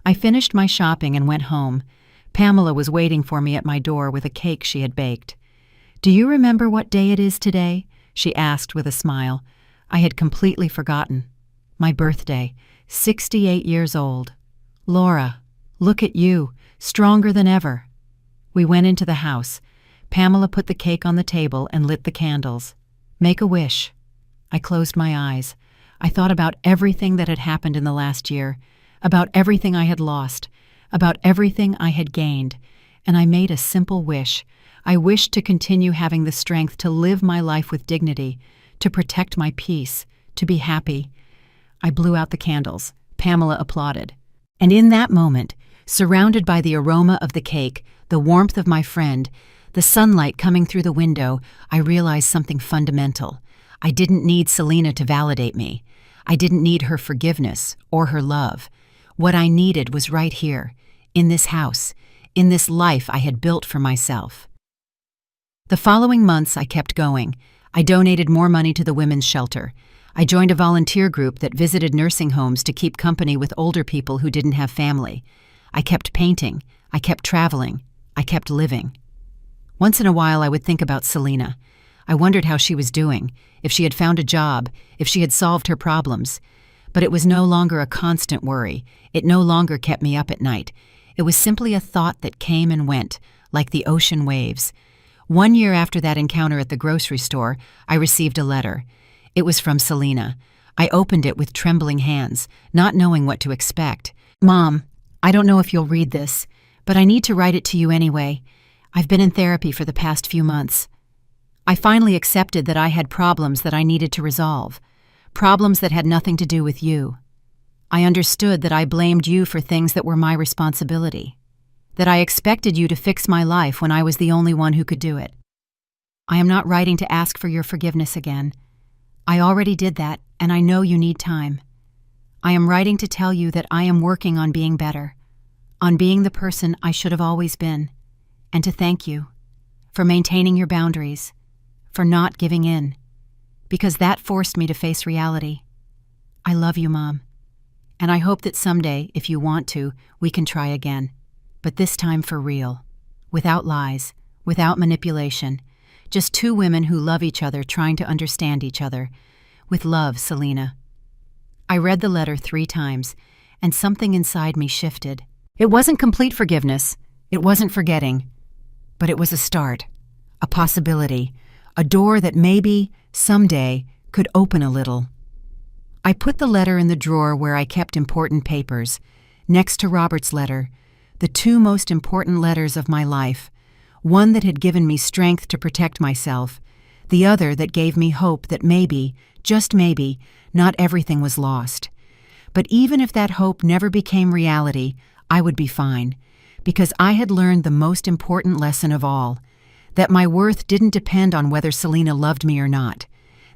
I finished my shopping and went home. Pamela was waiting for me at my door with a cake she had baked. "Do you remember what day it is today?" she asked with a smile. I had completely forgotten. My birthday, 68 years old. "Laura, look at you, stronger than ever." We went into the house. Pamela put the cake on the table and lit the candles. Make a wish. I closed my eyes. I thought about everything that had happened in the last year, about everything I had lost, about everything I had gained, and I made a simple wish. I wished to continue having the strength to live my life with dignity, to protect my peace, to be happy. I blew out the candles. Pamela applauded. And in that moment, surrounded by the aroma of the cake, the warmth of my friend, the sunlight coming through the window, I realized something fundamental. I didn't need Selena to validate me. I didn't need her forgiveness or her love. What I needed was right here, in this house, in this life I had built for myself. The following months I kept going. I donated more money to the women's shelter. I joined a volunteer group that visited nursing homes to keep company with older people who didn't have family. I kept painting. I kept traveling. I kept living. Once in a while I would think about Selena. I wondered how she was doing, if she had found a job, if she had solved her problems. But it was no longer a constant worry. It no longer kept me up at night. It was simply a thought that came and went, like the ocean waves. 1 year after that encounter at the grocery store, I received a letter. It was from Selena. I opened it with trembling hands, not knowing what to expect. Mom, I don't know if you'll read this, but I need to write it to you anyway. I've been in therapy for the past few months. I finally accepted that I had problems that I needed to resolve, problems that had nothing to do with you. I understood that I blamed you for things that were my responsibility, that I expected you to fix my life when I was the only one who could do it. I am not writing to ask for your forgiveness again. I already did that, and I know you need time. I am writing to tell you that I am working on being better, on being the person I should have always been, and to thank you for maintaining your boundaries, for not giving in, because that forced me to face reality. I love you, Mom, and I hope that someday, if you want to, we can try again, but this time for real, without lies, without manipulation, just two women who love each other trying to understand each other. With love, Selena. I read the letter 3 times, and something inside me shifted. It wasn't complete forgiveness. It wasn't forgetting. But it was a start, a possibility, a door that maybe, someday, could open a little. I put the letter in the drawer where I kept important papers, next to Robert's letter, the 2 most important letters of my life, one that had given me strength to protect myself, the other that gave me hope that maybe, just maybe, not everything was lost. But even if that hope never became reality, I would be fine, because I had learned the most important lesson of all, that my worth didn't depend on whether Selena loved me or not,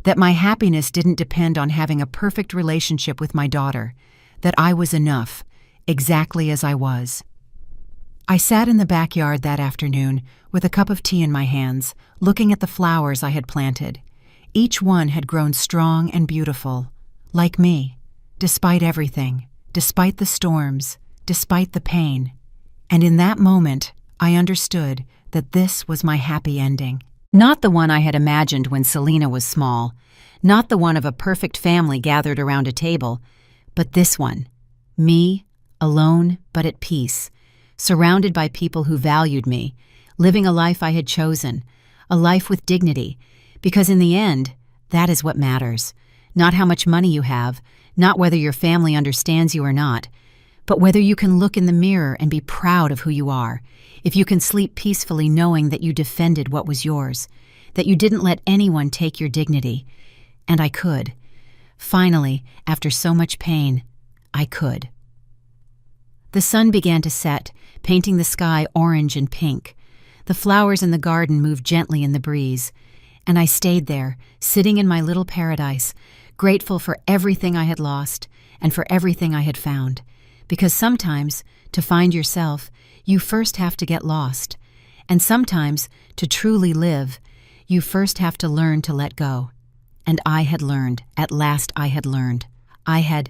that my happiness didn't depend on having a perfect relationship with my daughter, that I was enough, exactly as I was. I sat in the backyard that afternoon with a cup of tea in my hands, looking at the flowers I had planted. Each one had grown strong and beautiful, like me, despite everything, despite the storms, despite the pain. And in that moment, I understood that this was my happy ending. Not the one I had imagined when Selena was small, not the one of a perfect family gathered around a table, but this one, me, alone but at peace, surrounded by people who valued me, living a life I had chosen, a life with dignity, because in the end, that is what matters. Not how much money you have, not whether your family understands you or not, but whether you can look in the mirror and be proud of who you are, if you can sleep peacefully knowing that you defended what was yours, that you didn't let anyone take your dignity. And I could. Finally, after so much pain, I could. The sun began to set, painting the sky orange and pink. The flowers in the garden moved gently in the breeze, and I stayed there, sitting in my little paradise, grateful for everything I had lost and for everything I had found. Because sometimes, to find yourself, you first have to get lost. And sometimes, to truly live, you first have to learn to let go. And I had learned. At last I had learned. I had